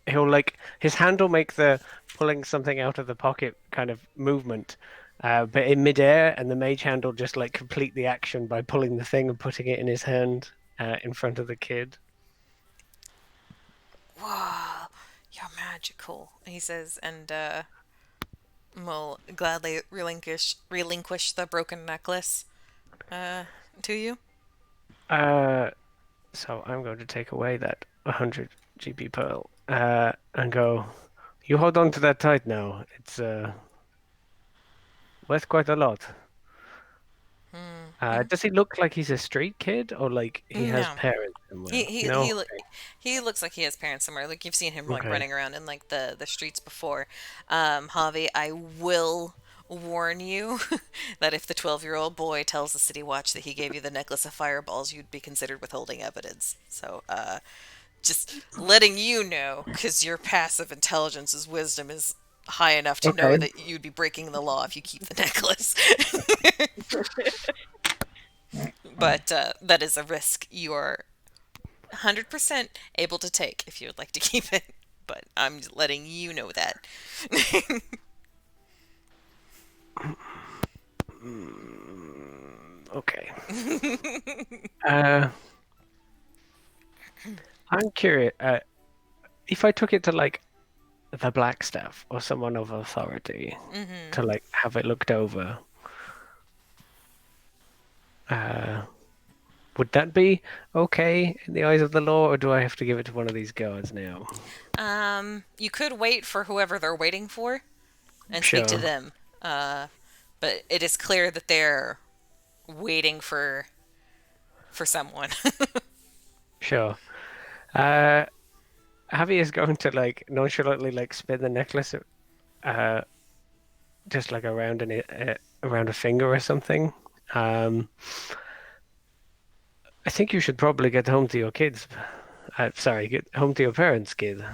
he'll his hand will make the pulling something out of the pocket kind of movement, but in midair, and the mage hand will just complete the action by pulling the thing and putting it in his hand in front of the kid. Wow, you're magical, he says, and will gladly relinquish the broken necklace to you. So I'm going to take away that 100 GP pearl and go. You hold on to that tight now. It's worth quite a lot. Does he look like he's a street kid, or like he has No. parents somewhere? He looks like he has parents somewhere. Like you've seen him Okay. running around in like the streets before. Javi, I will warn you that if the 12-year-old boy tells the City Watch that he gave you the necklace of fireballs, you'd be considered withholding evidence. So, just letting you know, because your passive intelligence's wisdom is high enough to know Okay. that you'd be breaking the law if you keep the necklace. But that is a risk you are 100% able to take if you would like to keep it. But I'm letting you know that. Okay. I'm curious. If I took it to the Blackstaff or someone of authority to have it looked over, would that be okay in the eyes of the law, or do I have to give it to one of these guards now? You could wait for whoever they're waiting for and speak to Sure. them. But it is clear that they're waiting for someone. Sure. Javi is going to nonchalantly spin the necklace, just around around a finger or something. I think you should probably get home to your kids. Sorry, get home to your parents, kid.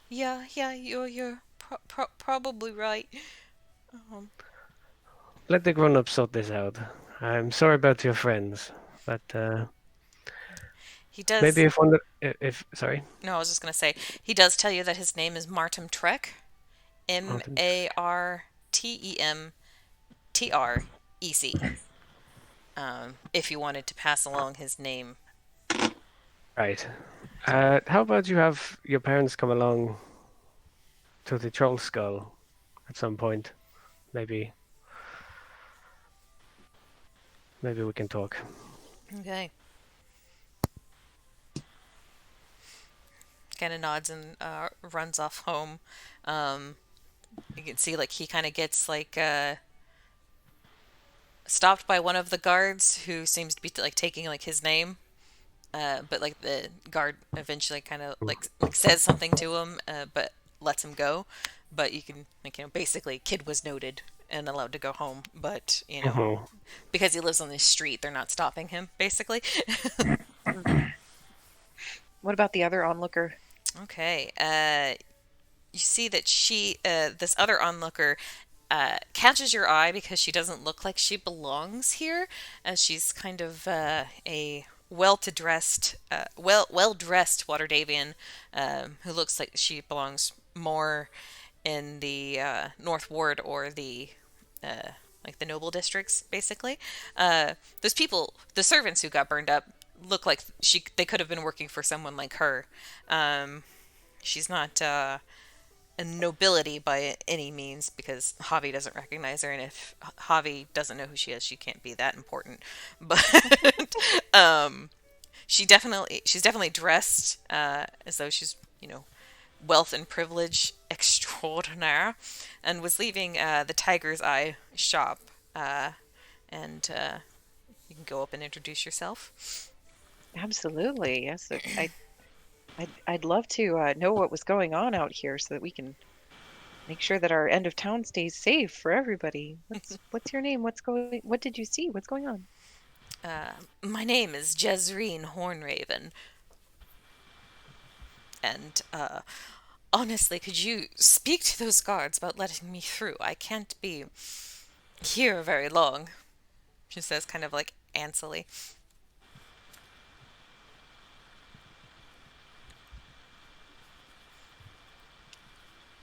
Yeah, you're probably right. Let the grown-ups sort this out. I'm sorry about your friends, but He does. maybe if sorry. No, I was just gonna say he does tell you that his name is Martin Trek, Martin. Martemtrec. If you wanted to pass along his name. Right. How about you have your parents come along to the Troll Skull at some point? Maybe we can talk. Okay. Kind of nods and runs off home. You can see he kind of gets stopped by one of the guards who seems to be taking his name. But the guard eventually kind of says something to him, but lets him go. But you can basically kid was noted and allowed to go home. But because he lives on this street, they're not stopping him. Basically. What about the other onlooker? Okay. you see that this other onlooker, catches your eye because she doesn't look like she belongs here, as she's kind of a well dressed Waterdavian, who looks like she belongs more in the North Ward or uh, like the noble districts, basically. Those people, the servants who got burned up, look like they could have been working for someone like her. She's not a nobility by any means because Javi doesn't recognize her, and if Javi doesn't know who she is, she can't be that important. But she's definitely dressed as though she's wealth and privilege extraordinaire, and was leaving the Tiger's Eye shop. And you can go up and introduce yourself. Absolutely, yes. I'd love to know what was going on out here so that we can make sure that our end of town stays safe for everybody. What's your name? What did you see? What's going on? My name is Jezreen Hornraven, and honestly, could you speak to those guards about letting me through? I can't be here very long, she says, kind of like antsily.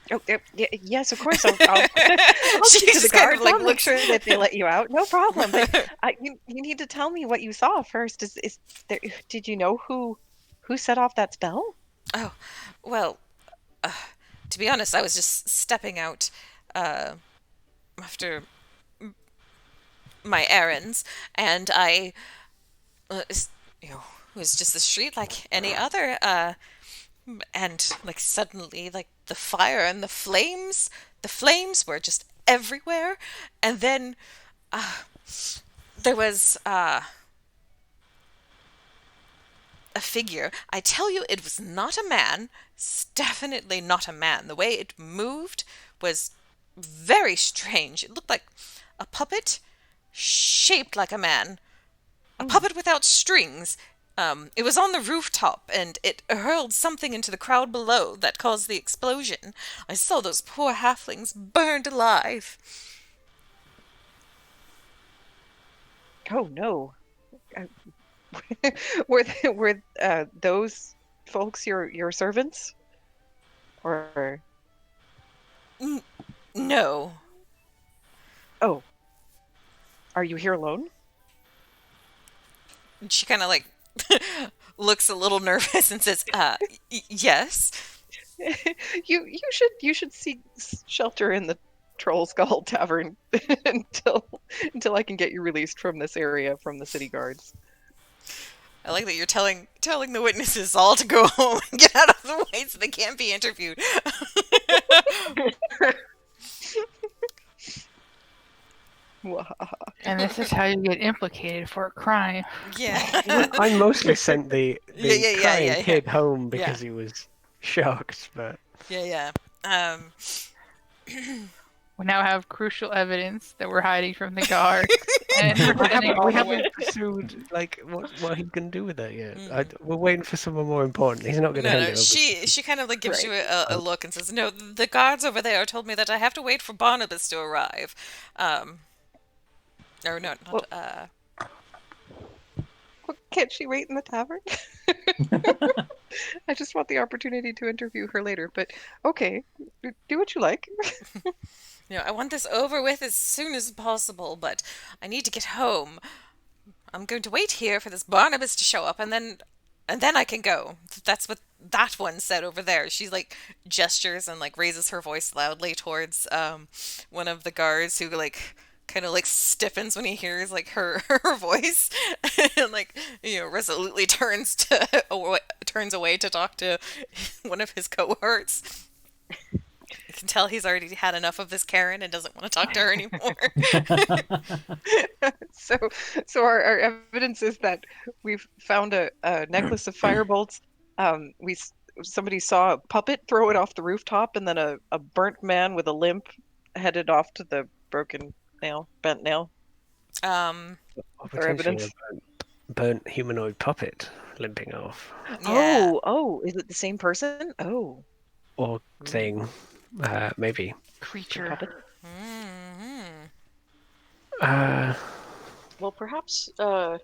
Oh, yes, of course. I'll She speak to the just kind of guards. like I'll make sure that they let you out. No problem. But you need to tell me what you saw first. Is there? Did you know who set off that spell? Oh, well, to be honest, I was just stepping out after my errands, and I, you know, it was just a street like any other, and like suddenly, like the flames were just everywhere, and then there was a figure. I tell you, it was not a man. It's definitely not a man. The way it moved was very strange. It looked like a puppet shaped like a man. A puppet without strings. It was on the rooftop, and it hurled something into the crowd below that caused the explosion. I saw those poor halflings burned alive. Oh no. Were those folks your servants? Or No. oh, are you here alone? She kind of like looks a little nervous and says, yes. You should seek shelter in the Troll Skull Tavern until I can get you released from this area from the city guards. I like that you're telling the witnesses all to go home and get out of the way so they can't be interviewed. And this is how you get implicated for a crime. Yeah. I mostly sent the crying kid home Yeah. because he was shocked, but Yeah. We now have crucial evidence that we're hiding from the guards. And we're presenting all we the haven't witnesses. pursued like what he can do with it yet. Mm. We're waiting for someone more important. He's not going to No, hand no. it over. She kind of like gives Right. you a look and says, "No, the guards over there told me that I have to wait for Barnabas to arrive." Or no, not. Well- Can't she wait in the tavern? I just want the opportunity to interview her later. But okay, do what you like. I want this over with as soon as possible, but I need to get home. I'm going to wait here for this Barnabas to show up, and then I can go. That's what that one said over there. She like gestures and like raises her voice loudly towards one of the guards who like kind of like stiffens when he hears like her voice and like resolutely turns away to talk to one of his cohorts. You can tell he's already had enough of this Karen and doesn't want to talk to her anymore. So our evidence is that we've found a necklace of firebolts. Somebody saw a puppet throw it off the rooftop, and then a burnt man with a limp headed off to the bent nail. Um, Or Or evidence. potentially a burnt humanoid puppet limping off. yeah. Oh, is it the same person? Oh, or thing, maybe. Creature. Puppet. Mm-hmm. Well, perhaps um,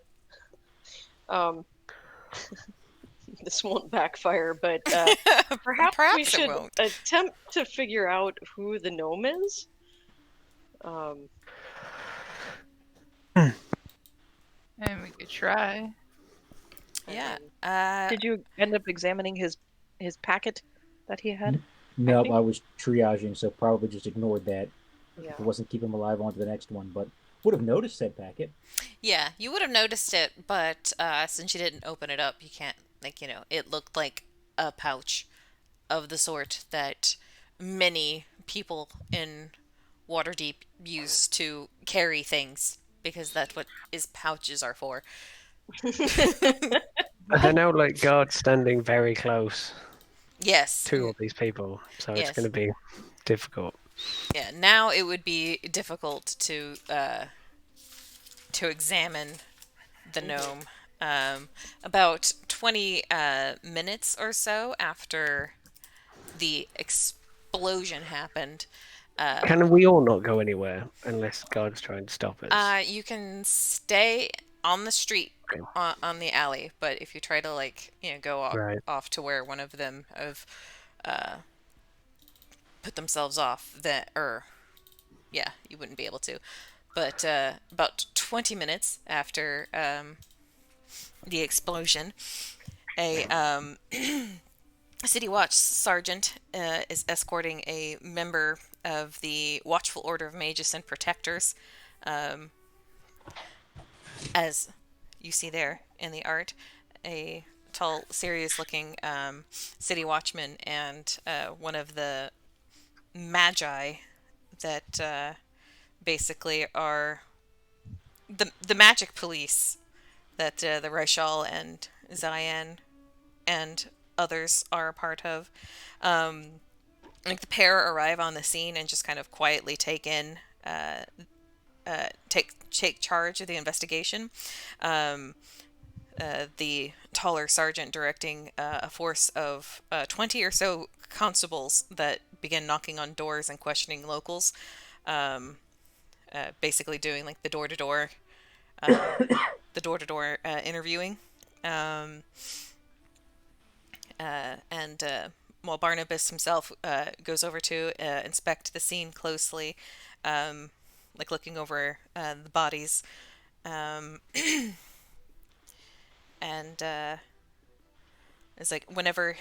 this won't backfire, but perhaps we Perhaps it should won't. attempt to figure out who the gnome is. And we could try. Yeah. Did you end up examining his packet that he had? No, think- I was triaging, so probably just ignored that. Yeah. It wasn't keeping him alive on to the next one, but would have noticed said packet. Yeah, you would have noticed it, but since you didn't open it up, you can't, like, it looked like a pouch of the sort that many people in Waterdeep use to carry things, because that's what his pouches are for. They're now like guards standing very close Yes. to all these people, so it's Yes. going to be difficult. Yeah, now it would be difficult to examine the gnome. About 20 minutes or so after the explosion happened, Can we all not go anywhere unless guards try and stop us? you can stay on the street Okay. on the alley, but if you try to, like, go Right. off to where one of them have put themselves off, yeah, you wouldn't be able to. But about 20 minutes after the explosion, a City Watch sergeant is escorting a member of the Watchful Order of Mages and Protectors, as you see there in the art, a tall, serious-looking city watchman and one of the magi that basically are the magic police that the Raishal and Zayan and others are a part of. Like, the pair arrive on the scene and just kind of quietly take charge of the investigation. The taller sergeant directing a force of 20 or so constables that begin knocking on doors and questioning locals, basically doing, like, the door-to-door interviewing. And while Barnabas himself goes over to inspect the scene closely, like looking over the bodies, and it's like, whenever,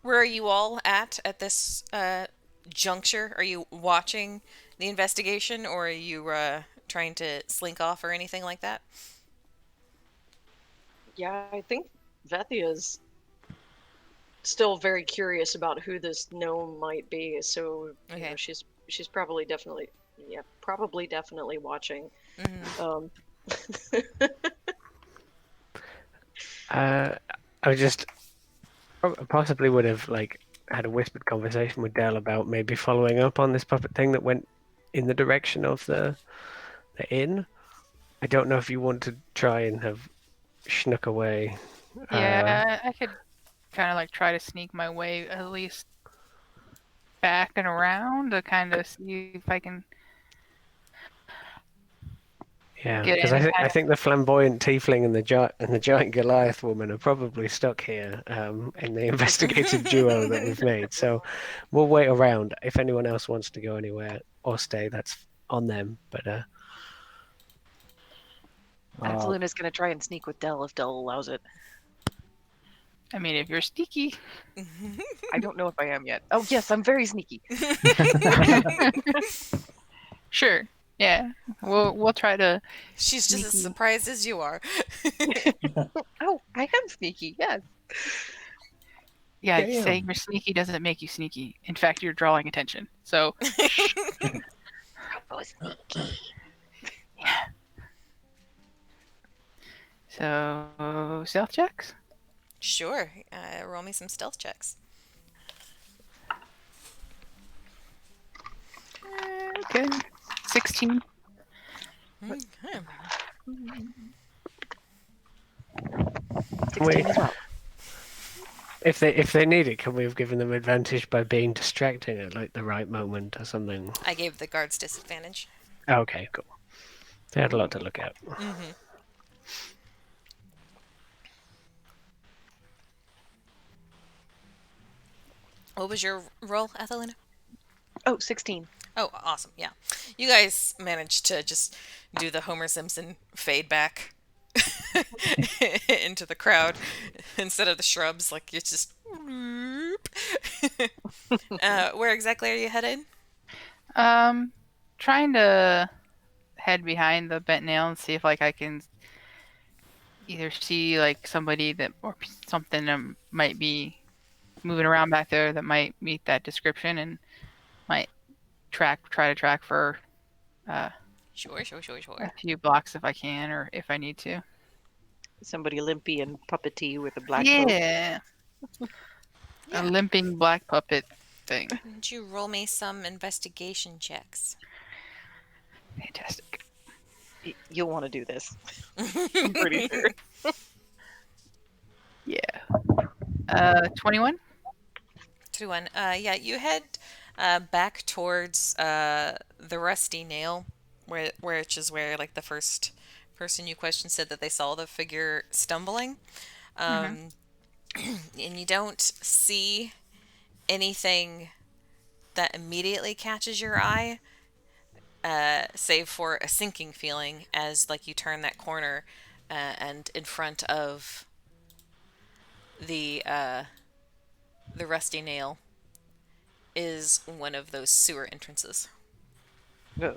where are you all at this juncture? Are you watching the investigation, or are you trying to slink off or anything like that? Yeah, I think Vethia's still very curious about who this gnome might be, so Okay. she's probably definitely watching. Mm-hmm. I just possibly would have like had a whispered conversation with Dell about maybe following up on this puppet thing that went in the direction of the inn. I don't know if you want to try and have snuck away. Yeah, I could kind of like try to sneak my way at least back and around to kind of see if I can. Yeah, Get because any I kind think the flamboyant tiefling and the giant Goliath woman are probably stuck here in the investigative duo that we've made. So we'll wait around. If anyone else wants to go anywhere or stay, that's on them. But Absoluna's gonna try and sneak with Dell if Dell allows it. I mean, if you're sneaky. I don't know if I am yet. Oh yes, I'm very sneaky. Sure. Yeah. We'll try to. She's just as Sneaky. surprised as you are. Oh, I am sneaky. Yes. Yeah, Damn. saying you're sneaky doesn't make you sneaky. In fact, you're drawing attention. So. Oh, sneaky. So stealth checks. Sure. Roll me some stealth checks. Okay. 16. Okay. 16 as well. If they need it, can we have given them advantage by being distracting at like the right moment or something? I gave the guards disadvantage. Okay, cool. They had a lot to look at. Mm-hmm. What was your roll, Ethelina? Oh, 16. Oh, awesome. Yeah. You guys managed to just do the Homer Simpson fade back into the crowd instead of the shrubs. Like, it's just. Where exactly are you headed? Trying to head behind the bent nail and see if like I can either see like somebody that or something that might be moving around back there that might meet that description and might try to track for Sure. a few blocks if I can or if I need to. Somebody limpy and puppety with a black cloak. Yeah. Yeah. A limping black puppet thing. Would you roll me some investigation checks? Fantastic. You'll want to do this. I'm pretty sure. Yeah. 21? 2-1. Yeah, you head back towards the Rusty Nail, which is where like the first person you questioned said that they saw the figure stumbling. And you don't see anything that immediately catches your eye, save for a sinking feeling as like you turn that corner, and in front of the Rusty Nail is one of those sewer entrances. Oh.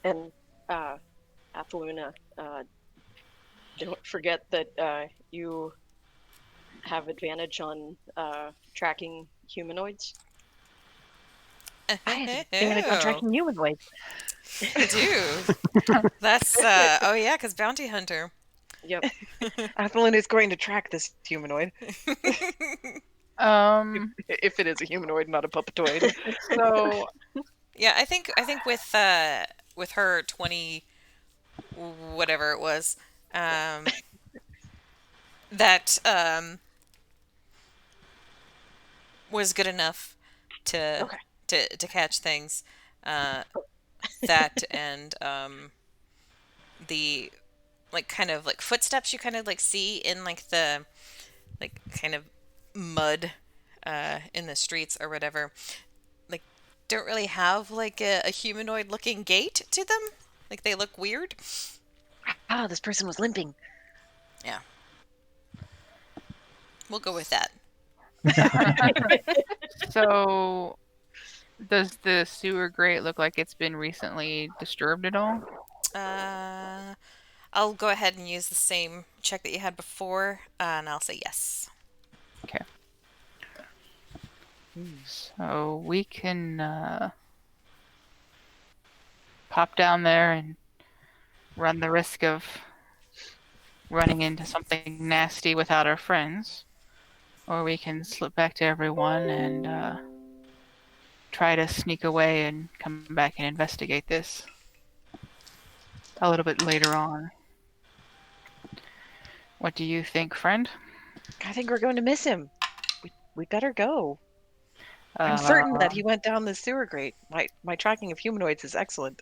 And Athaluna, don't forget that you have advantage on tracking humanoids. I have advantage on tracking humanoids. Dude, that's oh yeah, because bounty hunter. Yep. Athelin is going to track this humanoid. If it is a humanoid, not a puppetoid. So Yeah, I think with her 20 whatever it was, that was good enough to Okay. to catch things. That and the like kind of like footsteps you kind of like see in like the like kind of mud in the streets or whatever, like don't really have like a humanoid looking gait to them. Like they look weird. Ah, this person was limping. Yeah. We'll go with that. So does the sewer grate look like it's been recently disturbed at all? I'll go ahead and use the same check that you had before, and I'll say yes. Okay. So we can pop down there and run the risk of running into something nasty without our friends. Or we can slip back to everyone and try to sneak away and come back and investigate this a little bit later on. What do you think, friend? I think we're going to miss him. We better go. I'm certain that he went down the sewer grate. My tracking of humanoids is excellent.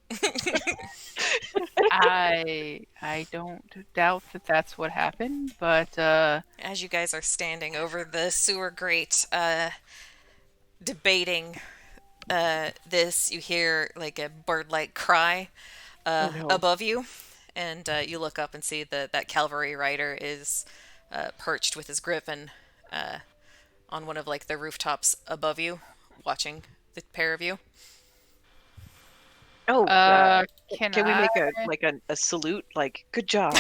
I don't doubt that that's what happened, but As you guys are standing over the sewer grate, debating this, you hear like a bird-like cry no. above you, and you look up and see that cavalry rider is perched with his griffin on one of like the rooftops above you, watching the pair of you. Oh, can we make I- a salute? Like, good job.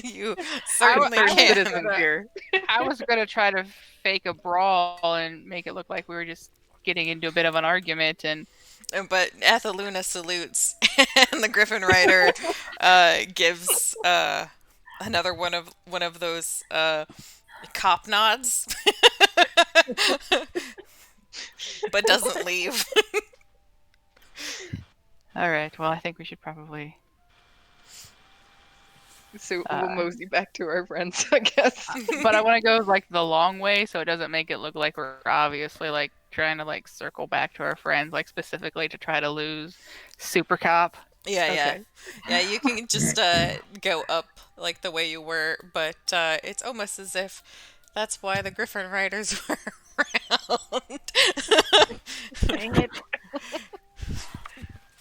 You certainly I Third can. citizen here. I was gonna try to fake a brawl and make it look like we were just getting into a bit of an argument, and But Athaluna salutes, and the Griffin Rider gives another one of those cop nods, but doesn't leave. all right. Well, I think we should probably So we'll mosey back to our friends, I guess. But I want to go like the long way, so it doesn't make it look like we're obviously like trying to like circle back to our friends, like specifically to try to lose Super Cop. Yeah, yeah. Okay. Yeah, you can just go up like the way you were, but it's almost as if that's why the Griffin Riders were around. Dang it.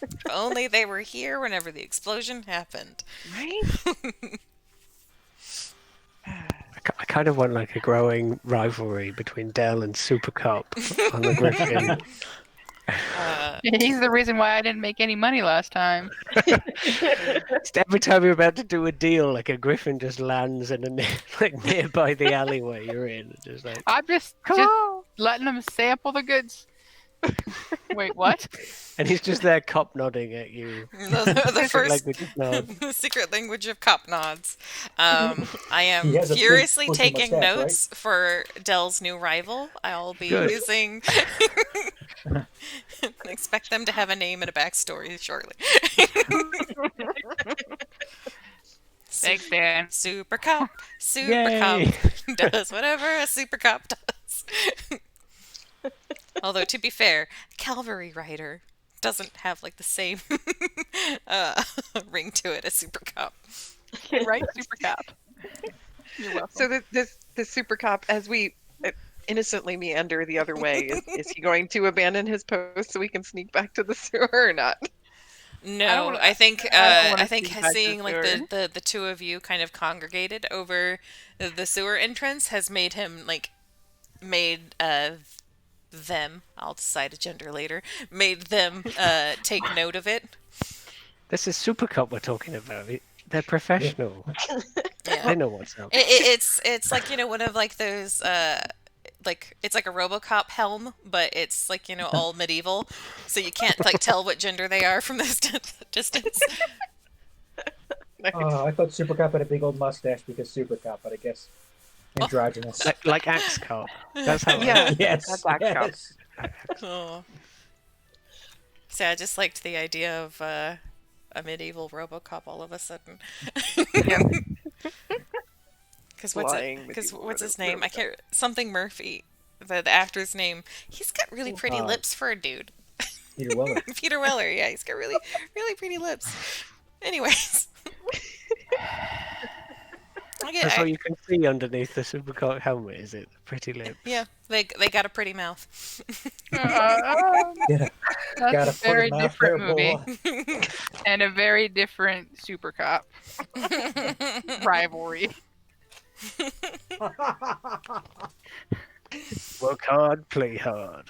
If only they were here whenever the explosion happened. Right? I kind of want like a growing rivalry between Dell and Super Cop on the Griffin. He's the reason why I didn't make any money last time. Just every time you're about to do a deal, like a Griffin just lands in like nearby the alleyway you're in. Just like, I'm just letting them sample the goods. Wait, what? and he's just there cop nodding at you. The first Language of nod. the secret language of cop nods. I am He has a big furiously bushy taking mustache, notes for Dell's new rival. I'll be Good. using. Expect them to have a name and a backstory shortly. Thanks, Dan. Super cop, super Yay. cop does whatever a super cop does. Although to be fair, Cavalry Rider doesn't have like the same ring to it as super cop. Right, Super Cop. You're welcome. So the super cop, as we innocently meander the other way, is he going to abandon his post so we can sneak back to the sewer or not? No, I think I don't wanna I think see back to seeing the like sewer. the two of you kind of congregated over the sewer entrance has made him like made them, I'll decide a gender later, made them take note of it. This is Super Cop we're talking about. They're professional. Yeah. They know what's up. It's like, you know, one of like those like it's like a RoboCop helm, but it's like, you know, all medieval, so you can't like tell what gender they are from this distance. I thought Super Cop had a big old mustache because Super Cop, but I guess androgynous. Like Axe Cop. That's how. Yeah. Yes, That's Axe Cop. yes. Oh. So I just liked the idea of a medieval RoboCop all of a sudden. Because Flying what's medieval his name? I RoboCop. can't. Something Murphy, the actor's name. He's got really pretty Oh. lips for a dude. Peter Weller. Peter Weller, yeah, he's got really pretty lips. Anyways, That's what you can see underneath the Super Cop helmet, is it? The pretty lips. yeah, they got a pretty mouth. Yeah. That's Gotta a very put him out there, different movie boy. and a very different Super Cop rivalry. Work hard, play hard.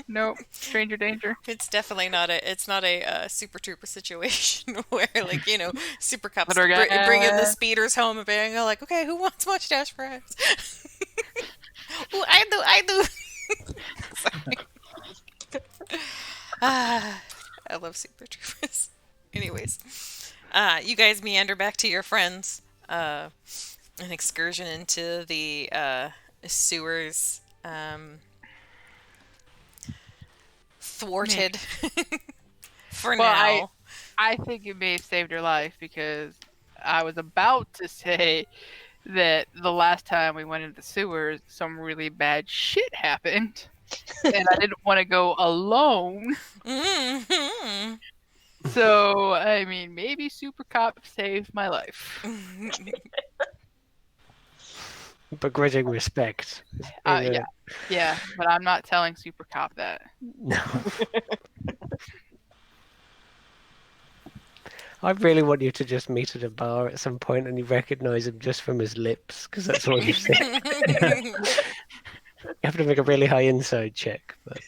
Nope, Stranger Danger. It's definitely not a Super Trooper situation where, like, you know, Super Cops But our bringing the guy- speeders home and being like, okay, who wants mustache fries? Ooh, I do. Sorry. I love Super Troopers. Anyways, you guys meander back to your friends. An excursion into the sewers. Thwarted for Well, now. I think it may have saved your life because I was about to say that the last time we went into the sewers, some really bad shit happened. And I didn't want to go alone. Mm-hmm. So, I mean, maybe Super Cop saved my life. Begrudging respect. Yeah, but I'm not telling Super Cop that. No. I really want you to just meet at a bar at some point and you recognize him just from his lips, because that's all you see. You have to make a really high inside check. But...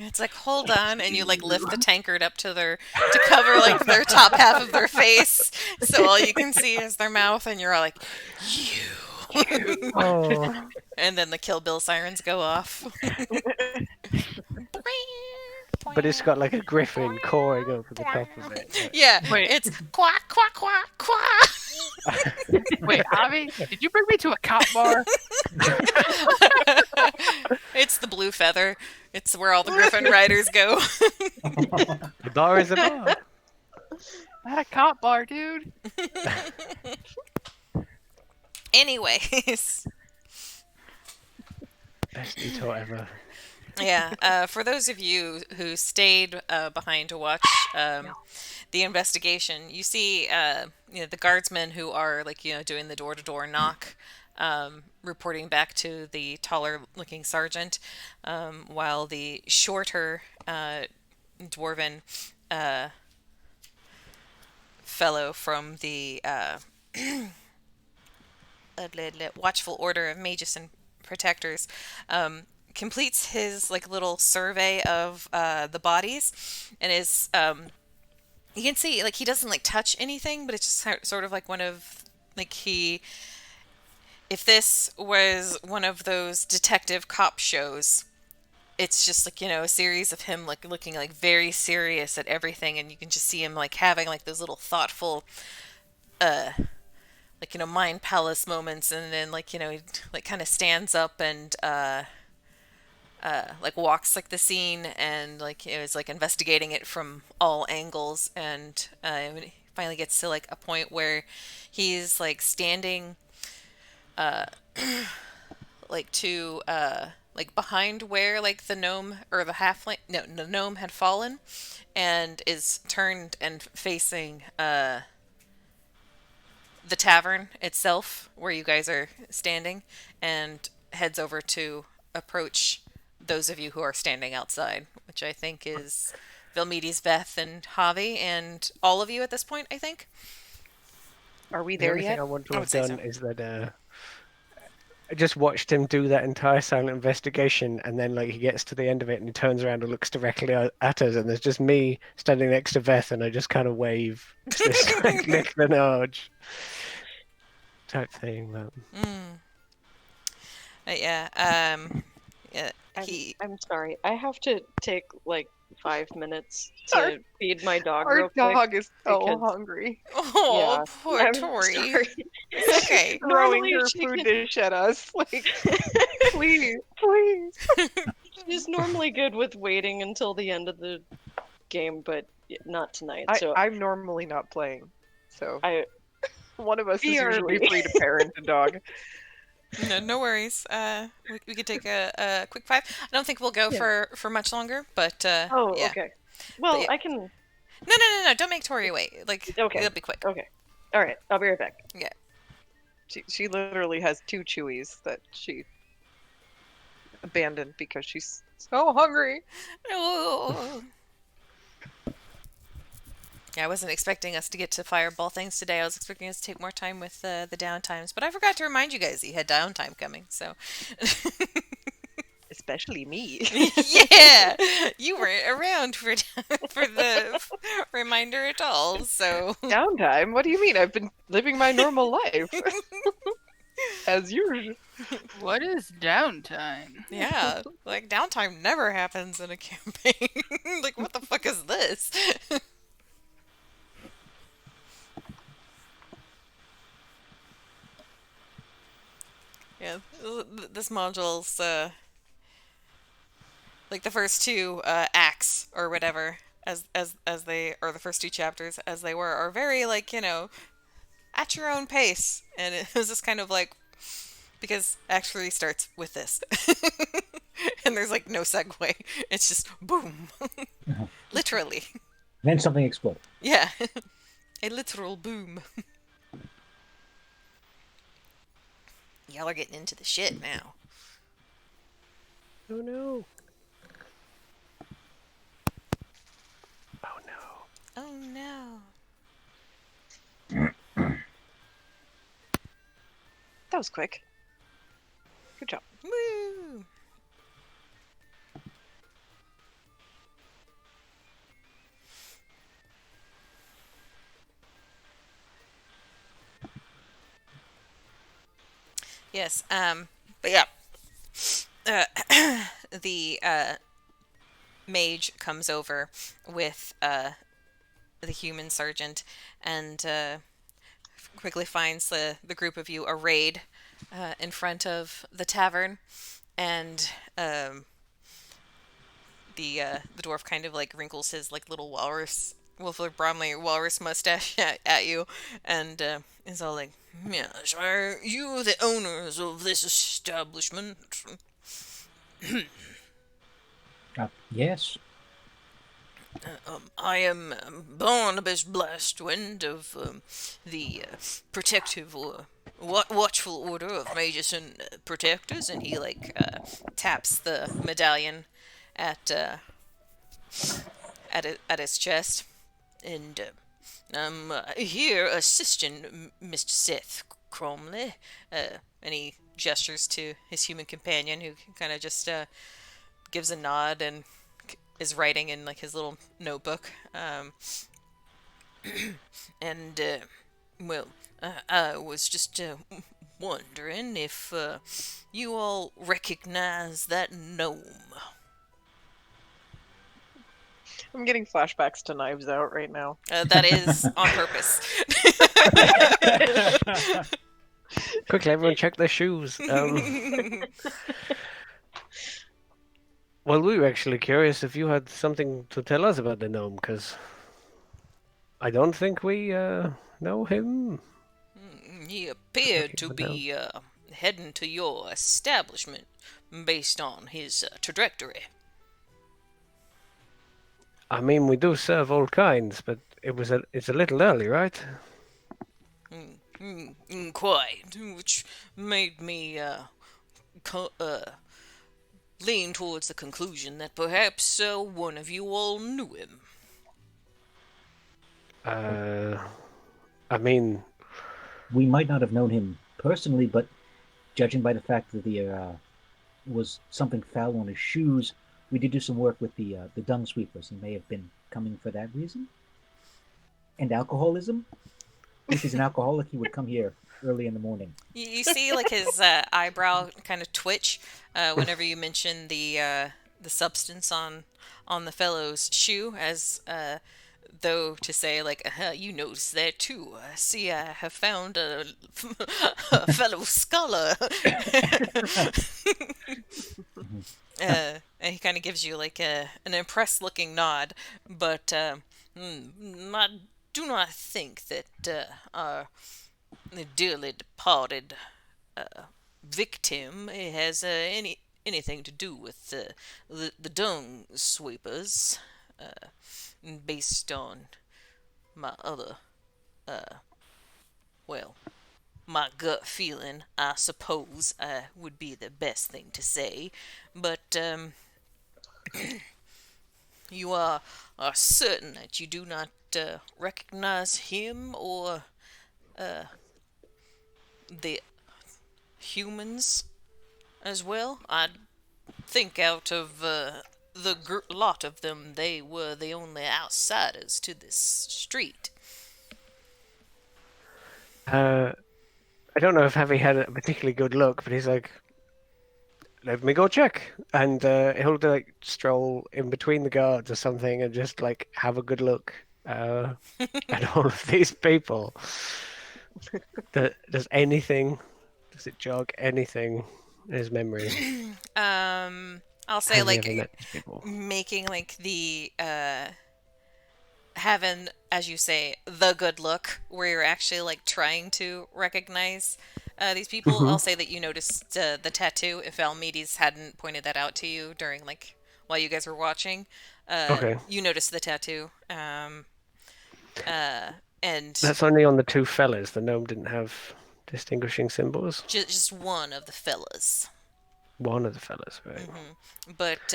It's like, hold on, and you like lift the tankard up to cover like their top half of their face, so all you can see is their mouth, and you're all like, you. Oh. And then the Kill Bill sirens go off. But it's got like a griffin cawing over the top of it. Yeah, Wait. it's quack, quack, quack, quack. Wait, Avi, did you bring me to a cop bar? It's the Blue Feather. It's where all the Griffin Riders go. The bar is a bar. That cop bar, dude. Anyways, Best detour ever. yeah. For those of you who stayed behind to watch the investigation, you see, the guardsmen who are like doing the door-to-door knock, reporting back to the taller-looking sergeant, while the shorter dwarven fellow from the Watchful Order of Magus and Protectors completes his like little survey of the bodies, and is you can see like he doesn't like touch anything, but it's just sort of like one of like he if this was one of those detective cop shows, it's just like a series of him like looking like very serious at everything, and you can just see him like having like those little thoughtful like mind palace moments, and then like he like kind of stands up and like walks like the scene, and like is like investigating it from all angles, and when he finally gets to like a point where he's like standing like to like behind where like the gnome or the halfling, no, the gnome had fallen, and is turned and facing the tavern itself where you guys are standing, and heads over to approach those of you who are standing outside, which I think is Vilmedes, Veth, and Javi, and all of you at this point, I think. Are we The there only thing yet? I want to I have would say done so. is that I just watched him do that entire silent investigation, and then like he gets to the end of it and he turns around and looks directly at us, and there's just me standing next to Veth, and I just kind of wave. It's this like lick the nudge type thing. But Yeah, yeah, I'm he. I'm sorry. I have to take like 5 minutes Our, to feed my dog our real quick dog is so because hungry. Oh, yeah, poor I'm Tori. sorry. It's okay. Throwing Normally her she food can. dish at us. Like, please, please. She's normally good with waiting until the end of the game, but not tonight. So I'm normally not playing, so I one of us is usually BRB. free to parent a dog. No worries. We could take a quick 5. I don't think we'll go Yeah. for much longer, but Oh, yeah. okay. But Well, yeah. I can. No. Don't make Tori wait. Like, Okay. it'll be quick. Okay. All right. I'll be right back. Yeah. She literally has 2 chewies that she abandoned because she's so hungry. Oh. Yeah, I wasn't expecting us to get to fireball things today. I was expecting us to take more time with the downtimes, but I forgot to remind you guys that you had downtime coming. So, Especially me. yeah, you weren't around for for the reminder at all. So, Downtime? What do you mean? I've been living my normal life. As usual. What is downtime? yeah, like downtime never happens in a campaign. Like, what the fuck is this? Yeah, this module's like the first two acts or whatever, as they, or the first two chapters as they were, are very like at your own pace, and it was just kind of like, because actually starts with this, and there's like no segue. It's just boom, literally. Then something exploded. Yeah, a literal boom. Y'all are getting into the shit now. oh no! Oh no! Oh no. That was quick. Good job. Woo! Yes, but yeah. The mage comes over with the human sergeant, and quickly finds the group of you arrayed in front of the tavern, and the dwarf kind of like wrinkles his like little walrus Wilford Bromley walrus mustache at you, and is all like, "Yes, are you the owners of this establishment?" Yes. I am Barnabas Blastwind of the protective watchful order of mages and protectors, and he like taps the medallion at at his chest, and I'm here assisting Mr. Seth Cromley, and he gestures to his human companion, who kind of just gives a nod and is writing in like his little notebook. And well, I was just wondering if you all recognize that gnome. I'm getting flashbacks to Knives Out right now. That is on purpose. Quickly, everyone check their shoes. Well, we were actually curious if you had something to tell us about the gnome, because I don't think we know him. He appeared to But be heading to your establishment based on his trajectory. I mean, we do serve all kinds, but it's a little early, right? Quite, which made me lean towards the conclusion that perhaps one of you all knew him. I mean, We might not have known him personally, but judging by the fact that there was something foul on his shoes, we did do some work with the dung sweepers. He may have been coming for that reason. And alcoholism. If he's an alcoholic, he would come here early in the morning. You see, like his eyebrow kind of twitch whenever you mention the substance on the fellow's shoe, as though to say, like, you noticed that too. See, I have found a, a fellow scholar. And he kind of gives you like an impressed looking nod, but I do not think that our dearly departed victim has anything to do with the dung sweepers, based on my other, well, my gut feeling, I suppose, would be the best thing to say. But you are certain that you do not recognize him or the humans as well? I think out of the lot of them, they were the only outsiders to this street. I don't know if Heavy had a particularly good look, but he's like, let me go check. And he'll like stroll in between the guards or something and just like have a good look at all of these people. Does it jog anything in his memory? I'll say Has he like ever met these people? making like the having, as you say, the good look where you're actually like trying to recognize these people. I'll say that you noticed the tattoo. If Almedes hadn't pointed that out to you during like while you guys were watching, Okay. you noticed the tattoo. And That's only on the two fellas. The gnome didn't have distinguishing symbols. just one of the fellas. One of the fellas, right? But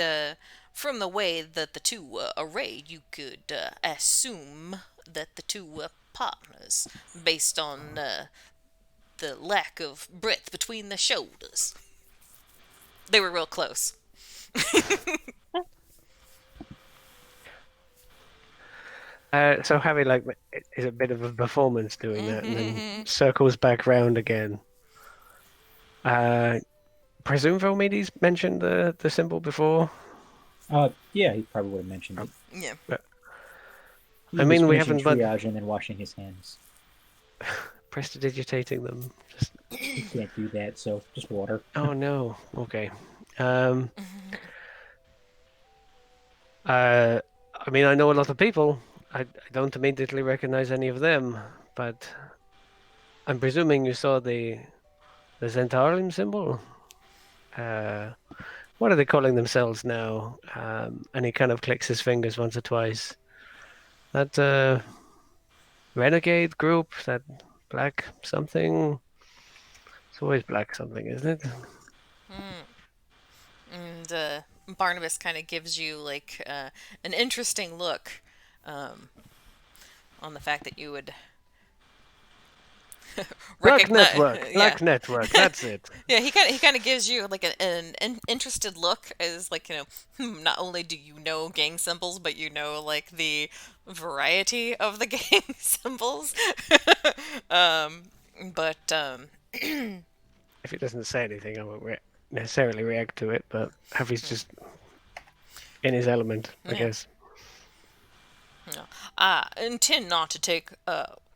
from the way that the two were arrayed, you could assume that the two were partners, based on the lack of breadth between the shoulders. They were real close. So Harry like is a bit of a performance doing that, and then circles back round again. Presume Velmedes mentioned the symbol before. Yeah, he probably would have mentioned it. Yeah. He I was mean, we finishing haven't triage and then washing his hands. prestidigitating them. Just... He can't do that, so just water. Oh no. Okay. I mean, I know a lot of people. I don't immediately recognize any of them, but I'm presuming you saw the Zentarim symbol. What are they calling themselves now? And he kind of clicks his fingers once or twice. That renegade group, that black something. It's always black something, isn't it? And Barnabas kind of gives you like an interesting look um, on the fact that you would Black recognize. Network, Yeah, Black Network. That's it. yeah. He kind of gives you like an interested look, as like not only do you know gang symbols, but you know like the variety of the gang symbols. um, but If he doesn't say anything, I won't necessarily react to it. But Harvey's just in his element, I Yeah. guess. No. I intend not to take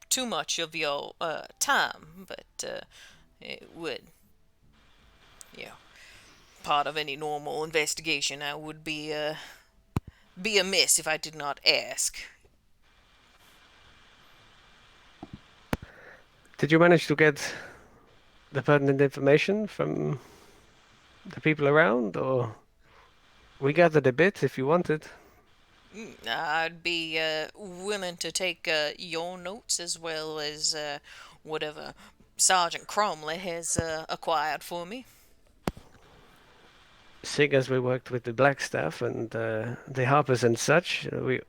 too much of your time, but it would, part of any normal investigation. I would be amiss if I did not ask. Did you manage to get the pertinent information from the people around, or we gathered a bit if you wanted? I'd be willing to take your notes as well as whatever Sergeant Cromley has acquired for me. Seeing as we worked with the Black Staff and the Harpers and such, it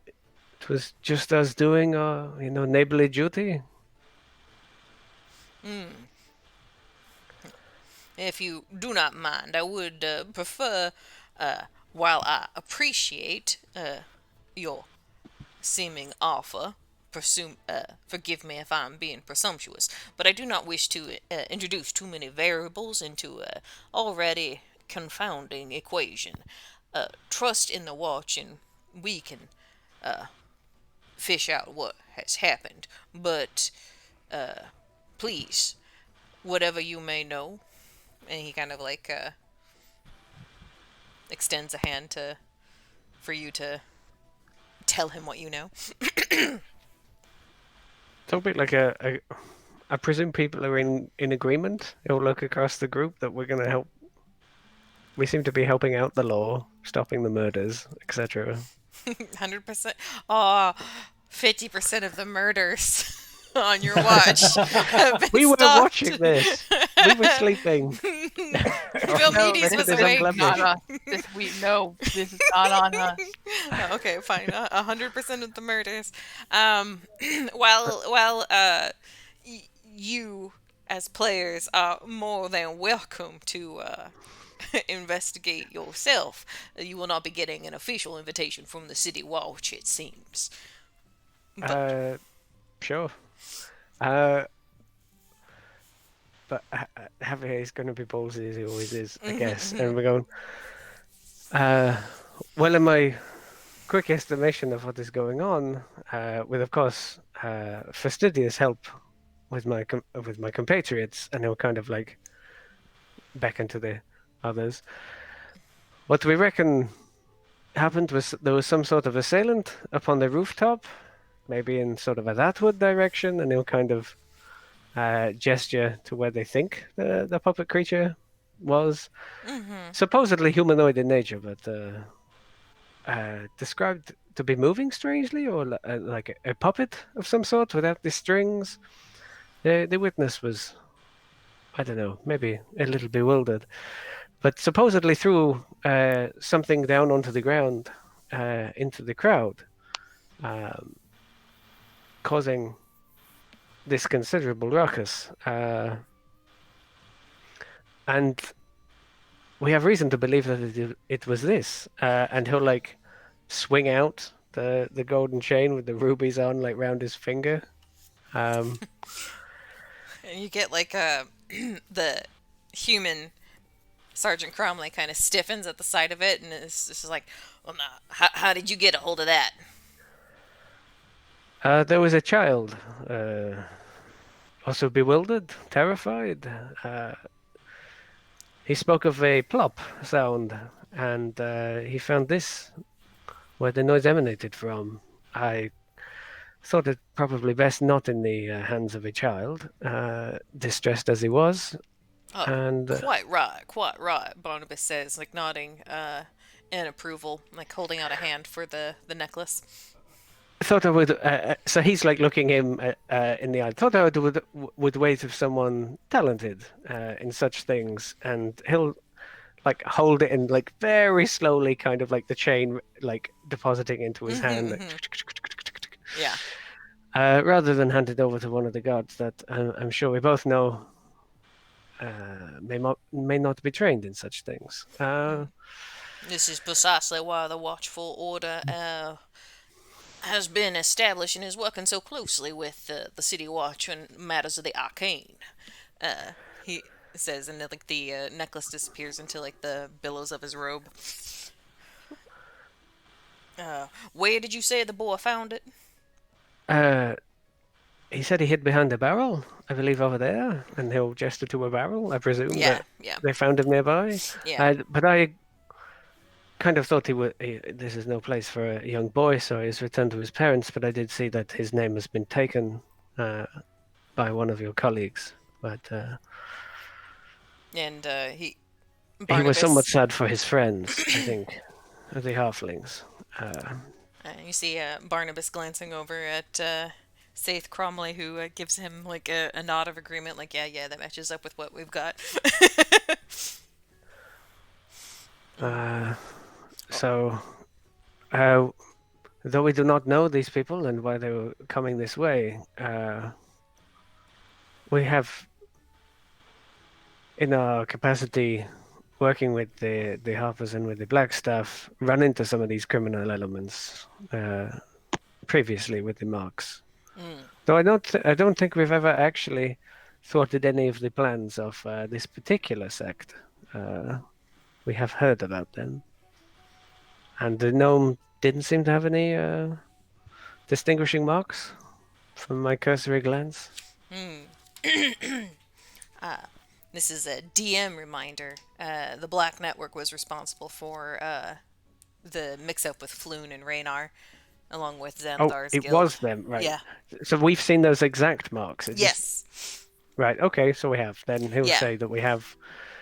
was just us doing our, neighborly duty. If you do not mind, I would prefer, while I appreciate your seeming offer, forgive me if I'm being presumptuous, but I do not wish to introduce too many variables into a already confounding equation. Trust in the watch, and we can fish out what has happened. But please, whatever you may know, and he kind of like extends a hand for you to tell him what you know. Don't be like I presume people are in agreement. It'll look across the group that we're going to help. We seem to be helping out the law, stopping the murders, etc. 100%. Aw, 50% of the murders on your watch have been We were stopped. watching this. We were sleeping. Philmedes was this is awake. unblemished. Not us. This is not on us. Okay, fine. 100% of the murders. Well, you as players are more than welcome to investigate yourself. You will not be getting an official invitation from the City Watch, it seems. Sure. But Javier is going to be ballsy as he always is, I guess. And we're going, well, in my quick estimation of what is going on, with, of course, fastidious help with my compatriots, and he'll kind of like beckon to the others. What we reckon happened was there was some sort of assailant upon the rooftop, maybe in sort of a thatward direction, and he'll kind of gesture to where they think the puppet creature was. Supposedly humanoid in nature, but described to be moving strangely, or like a puppet of some sort without the strings. The witness was, I don't know, maybe a little bewildered, but supposedly threw something down onto the ground into the crowd, causing this considerable ruckus. And we have reason to believe that it was this. And he'll like swing out the golden chain with the rubies on, like round his finger. And you get like the human Sergeant Cromley kind of stiffens at the sight of it, and it's just like, well, nah, how did you get a hold of that? There was a child, also bewildered, terrified. He spoke of a plop sound, and he found this where the noise emanated from. I thought it probably best not in the hands of a child, distressed as he was, Oh, and quite right, Barnabas says, like nodding in approval, like holding out a hand for the necklace. thought I would. So he's like looking him in the eye. Thought I would wait with someone talented in such things, and he'll like hold it and like very slowly, kind of like the chain like depositing into his hand, like, Yeah. rather than hand it over to one of the gods that I'm sure we both know may not be trained in such things. This is precisely why the Watchful Order has been established and is working so closely with the City Watch on matters of the arcane. He says, and like the necklace disappears into like the billows of his robe. Where did you say the boy found it? Uh, he said he hid behind a barrel, I believe, over there, and he'll gesture to a barrel. I presume Yeah, that yeah, they found him nearby. yeah. But I kind of thought this is no place for a young boy, so he's returned to his parents. But I did see that his name has been taken by one of your colleagues. But And he he was somewhat Barnabas. sad for his friends, I think, the halflings. You see Barnabas glancing over at Saith Cromley, who gives him like a nod of agreement, like, yeah, yeah, that matches up with what we've got. So, though we do not know these people and why they were coming this way, we have, in our capacity, working with the Harpers and with the Black Staff, run into some of these criminal elements previously with the Marks. Though I don't think we've ever actually thwarted any of the plans of this particular sect. We have heard about them, and the gnome didn't seem to have any distinguishing marks from my cursory glance. This is a DM reminder. The Black Network was responsible for the mix-up with Floon and Raynar, along with Oh, Xanthar's it guild. was them, right? Yeah. So we've seen those exact marks. Yes. Right. Okay. So we have. Then he'll Yeah. say that we have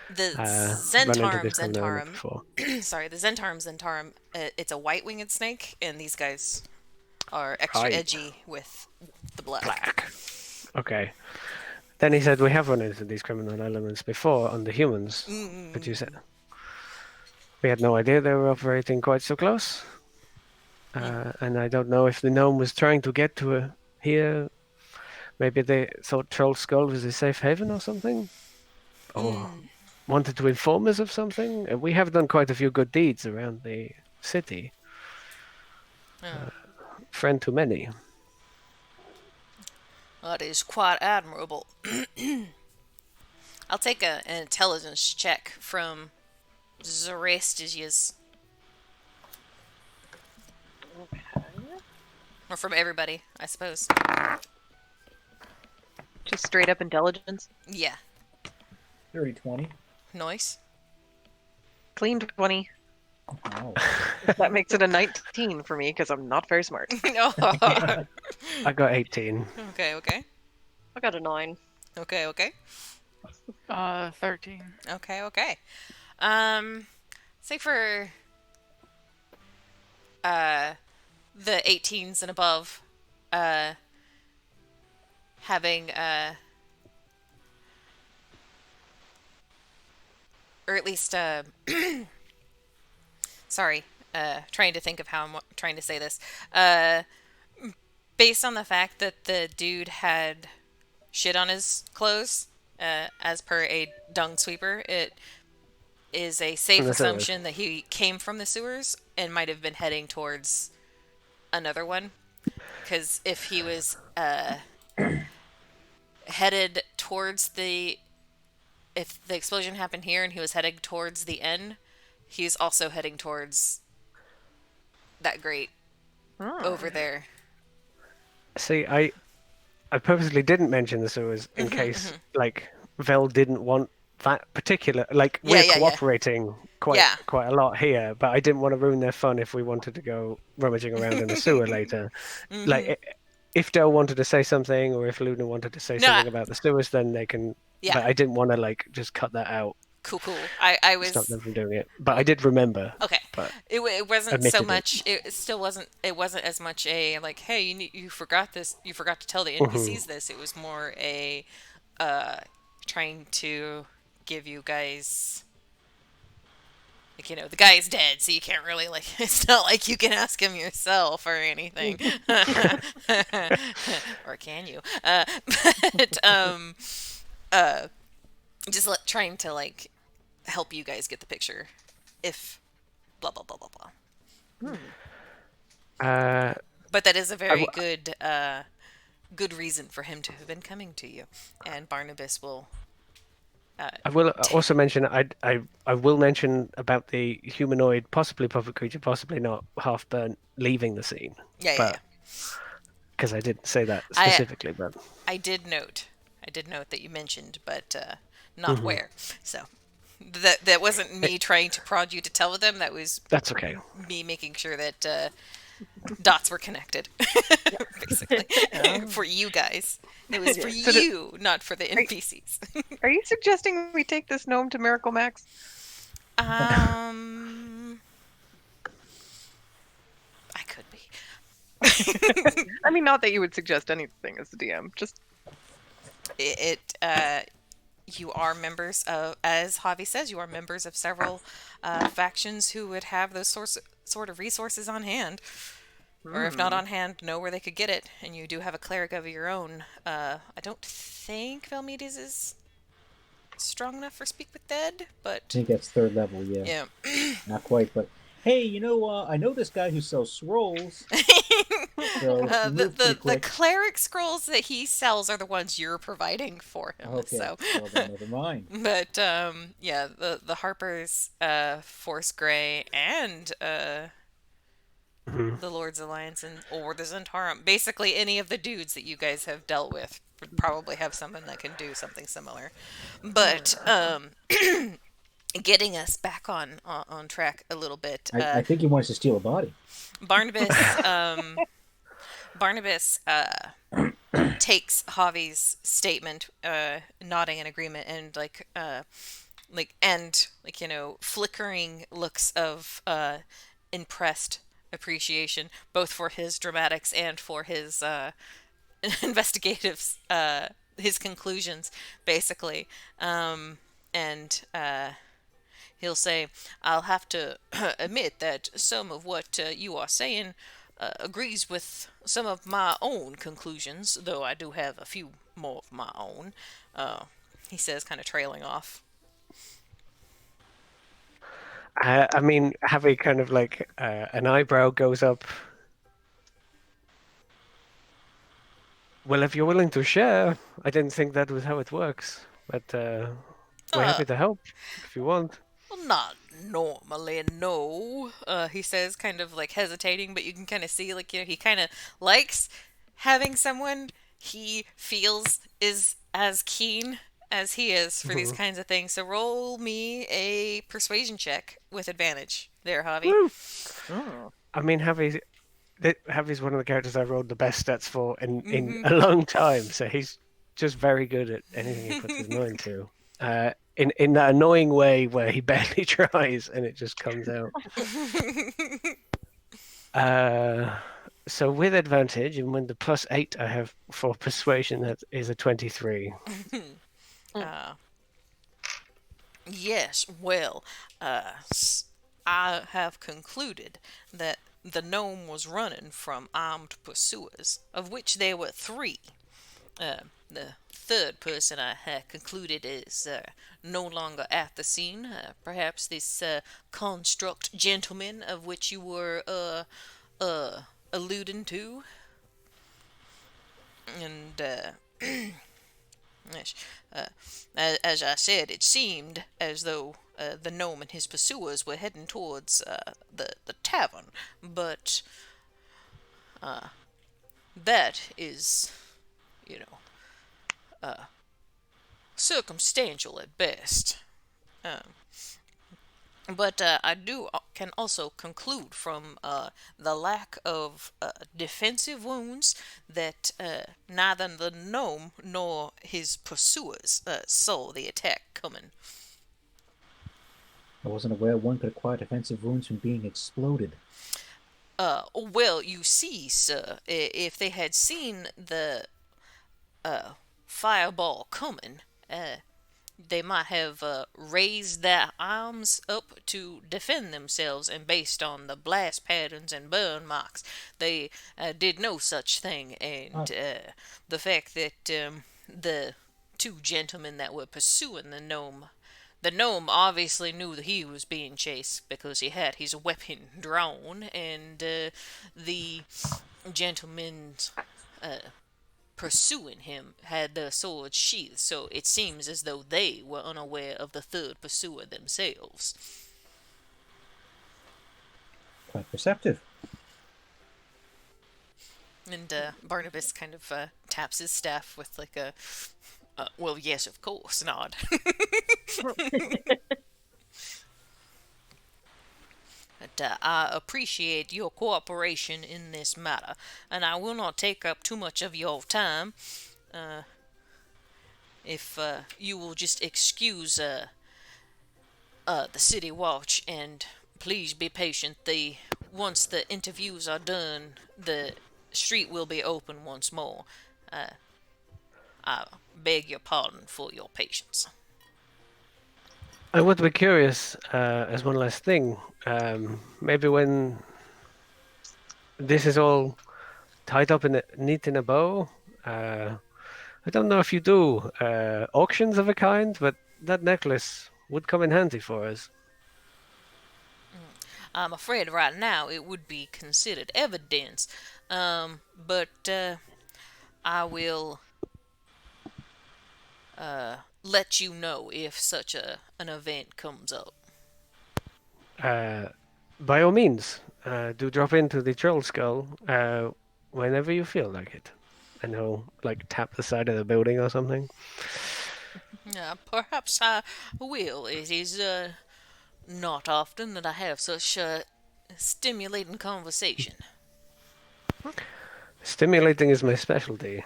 The run into this criminal element Zentarum, before. sorry, the Zentarum, it's a white-winged snake, and these guys are extra Right. edgy with the black. Black. Okay. Then he said we have run into these criminal elements before on the humans, but you said we had no idea they were operating quite so close. And I don't know if the gnome was trying to get to here. Maybe they thought Troll Skull was a safe haven or something, or wanted to inform us of something. We have done quite a few good deeds around the city. Friend to many. That is quite admirable. I'll take an intelligence check from Zerestius. Or from everybody, I suppose. Just straight up intelligence. Yeah. Dirty 20. Nice. Clean 20. Oh. That makes it a 19 for me because I'm not very smart. Oh. I got 18. Okay, okay. I got a 9. Okay, okay. 13. Okay, okay. Say for the 18s and above, having or at least sorry, trying to think of how I'm trying to say this. Based on the fact that the dude had shit on his clothes, as per a dung sweeper, it is a safe From the sewers. assumption that he came from the sewers and might have been heading towards another one. Because if he was headed towards if the explosion happened here and he was heading towards the end, he's also heading towards that grate over there. See, I purposely didn't mention the sewers in case, like, Vel didn't want that particular. Like, we're Yeah. cooperating quite Yeah. quite a lot here, but I didn't want to ruin their fun if we wanted to go rummaging around in the sewer later. Like, if Dell wanted to say something, or if Luna wanted to say No, something about the sewers, then they can. yeah, But I didn't want to like just cut that out, cool. I stop was them from doing it. But I did remember. okay. But It wasn't so omitted it. much. It still wasn't. It wasn't as much a like, hey, you forgot this. You forgot to tell the Mhm. NPCs this. It was more a trying to give you guys like the guy is dead, so you can't really like. It's not like you can ask him yourself or anything, or can you? But uh, just trying to like help you guys get the picture, if blah blah blah blah blah. Uh, But that is a I, very good reason for him to have been coming to you, and Barnabas will. I will T- also mention. I will mention about the humanoid, possibly puppet creature, possibly not, half burnt, leaving the scene. yeah. But because I didn't say that I specifically, but I did note. I did note that you mentioned, but not mhm. where. So that wasn't me trying to prod you to tell them. That was That's okay. me making sure that dots were connected, basically, for you guys. It was for So you, not for the NPCs. are you suggesting we take this gnome to Miracle Max? um, I could be. I mean, not that you would suggest anything as the DM, just You are members of, as Javi says, you are members of several factions who would have those sort of resources on hand, or if not on hand, know where they could get it. And you do have a cleric of your own. I don't think Velmedes is strong enough for Speak with Dead, I but think that's third level. Yeah, yeah. not quite, but hey, I know this guy who sells scrolls. So he moves pretty The quick. cleric scrolls that he sells are the ones you're providing for him. Okay, So, well then never mind. but yeah, the Harpers, Force Grey, and Mhm. the Lord's Alliance, or the Zentarum, basically any of the dudes that you guys have dealt with would probably have someone that can do something similar. But getting us back on track a little bit, I think he wants to steal a body. Barnabas Barnabas takes Javi's statement, nodding in agreement, and flickering looks of impressed appreciation, both for his dramatics and for his investigative, his conclusions, basically. And he'll say, I'll have to admit that some of what you are saying agrees with some of my own conclusions, though I do have a few more of my own. He says, kind of trailing off. I mean, having kind of like an eyebrow goes up. Well, if you're willing to share, I didn't think that was how it works, but we're Uh, happy to help if you want. well, not normally, no. He says, kind of like hesitating, but you can kind of see, like, he kind of likes having someone he feels is as keen as he is for these Mhm. kinds of things. So roll me a persuasion check with advantage there, Javi. Woo! oh. I mean, Javi's one of the characters I rolled the best stats for in Mm-hmm. a long time, so he's just very good at anything he puts his mind to. In that annoying way where he barely tries and it just comes out. So with advantage and with the +8 I have for persuasion, that is a 23. uh, yes, well, I have concluded that the gnome was running from armed pursuers, of which there were three. The third person I had concluded is no longer at the scene. Perhaps this construct gentleman of which you were alluding to. And yes, uh, as I said, it seemed as though the gnome and his pursuers were heading towards the tavern, but that is, you know, circumstantial at best. Um, But I do can also conclude from the lack of defensive wounds that neither the gnome nor his pursuers saw the attack coming. I wasn't aware one could acquire defensive wounds from being exploded. Well, you see, sir, if they had seen the fireball coming, they might have raised their arms up to defend themselves, and based on the blast patterns and burn marks, they did no such thing. And the fact that the two gentlemen that were pursuing the gnome obviously knew that he was being chased because he had his weapon drawn, and the gentlemen's pursuing him had their swords sheathed, so it seems as though they were unaware of the third pursuer themselves. Quite perceptive. And Barnabas kind of taps his staff with like a, well, yes, of course, nod. But I appreciate your cooperation in this matter, and I will not take up too much of your time. If you will just excuse the city watch and please be patient. Once the interviews are done, the street will be open once more. I beg your pardon for your patience. I would be curious, as one last thing, maybe when this is all tied up neat in a bow, I don't know if you do auctions of a kind, but that necklace would come in handy for us. I'm afraid right now it would be considered evidence, but I will let you know if such an event comes up. By all means, do drop into the Troll Skull whenever you feel like it. And he'll like tap the side of the building or something. Perhaps I will. It is not often that I have such stimulating conversation. Stimulating is my specialty.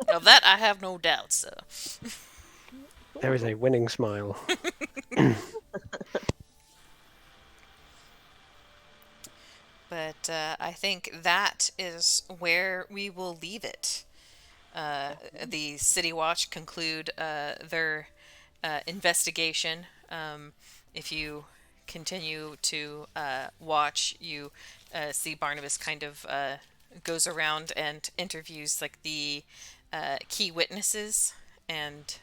Of that I have no doubt, sir. There is a winning smile. But I think that is where we will leave it. The City Watch conclude their investigation. If you continue to watch, you see Barnabas kind of goes around and interviews like the key witnesses, and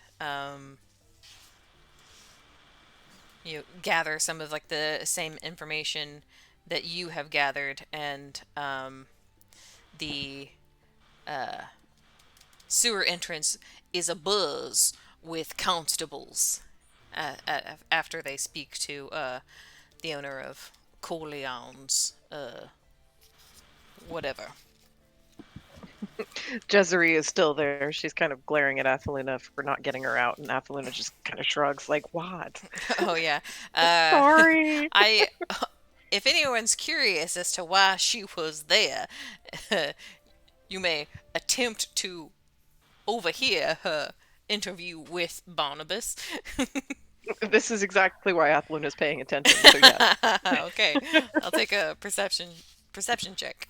you gather some of like the same information that you have gathered, and the sewer entrance is abuzz with constables after they speak to the owner of Corleone's whatever. Jezeri is still there. She's kind of glaring at Athelina for not getting her out, and Athelina just kind of shrugs, like, "What? Oh yeah. Sorry." If anyone's curious as to why she was there, you may attempt to overhear her interview with Barnabas. This is exactly why Athelina is paying attention. So yeah. Okay, I'll take a perception check.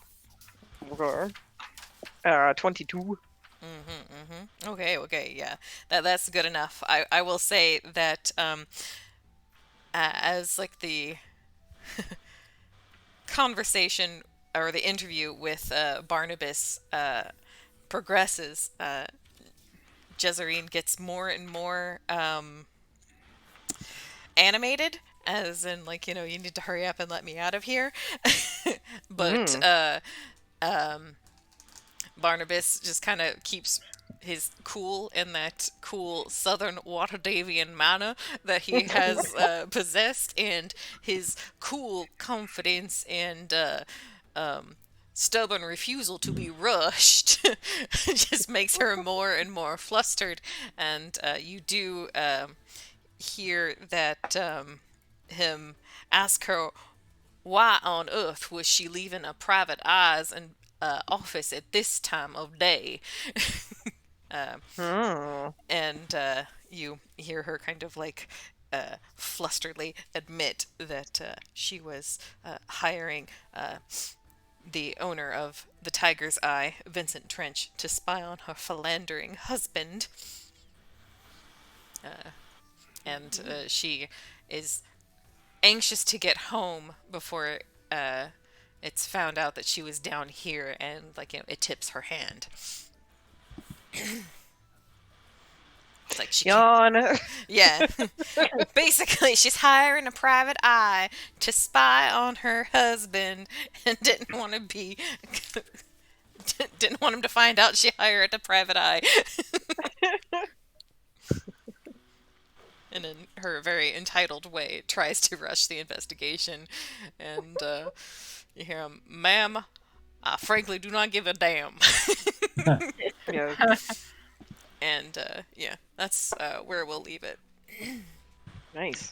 22. Okay, yeah, that's good enough. I will say that as like the conversation or the interview with Barnabas progresses, Jezerine gets more and more animated, as in like, you need to hurry up and let me out of here. But Barnabas just kind of keeps his cool in that cool southern Waterdevian manner that he has possessed, and his cool confidence and stubborn refusal to be rushed just makes her more and more flustered. And you do hear that him ask her why on earth was she leaving a private eyes and office at this time of day. Hmm. And you hear her kind of like flusteredly admit that she was hiring the owner of the Tiger's Eye, Vincent Trench, to spy on her philandering husband. And she is anxious to get home before it's found out that she was down here, and like it tips her hand. It's like she can't. Yawn. Yeah. Basically, she's hiring a private eye to spy on her husband and didn't want to be didn't want him to find out she hired a private eye. And in her very entitled way, tries to rush the investigation. And you hear him, "Ma'am, I frankly do not give a damn." Yeah. And yeah, that's where we'll leave it. Nice.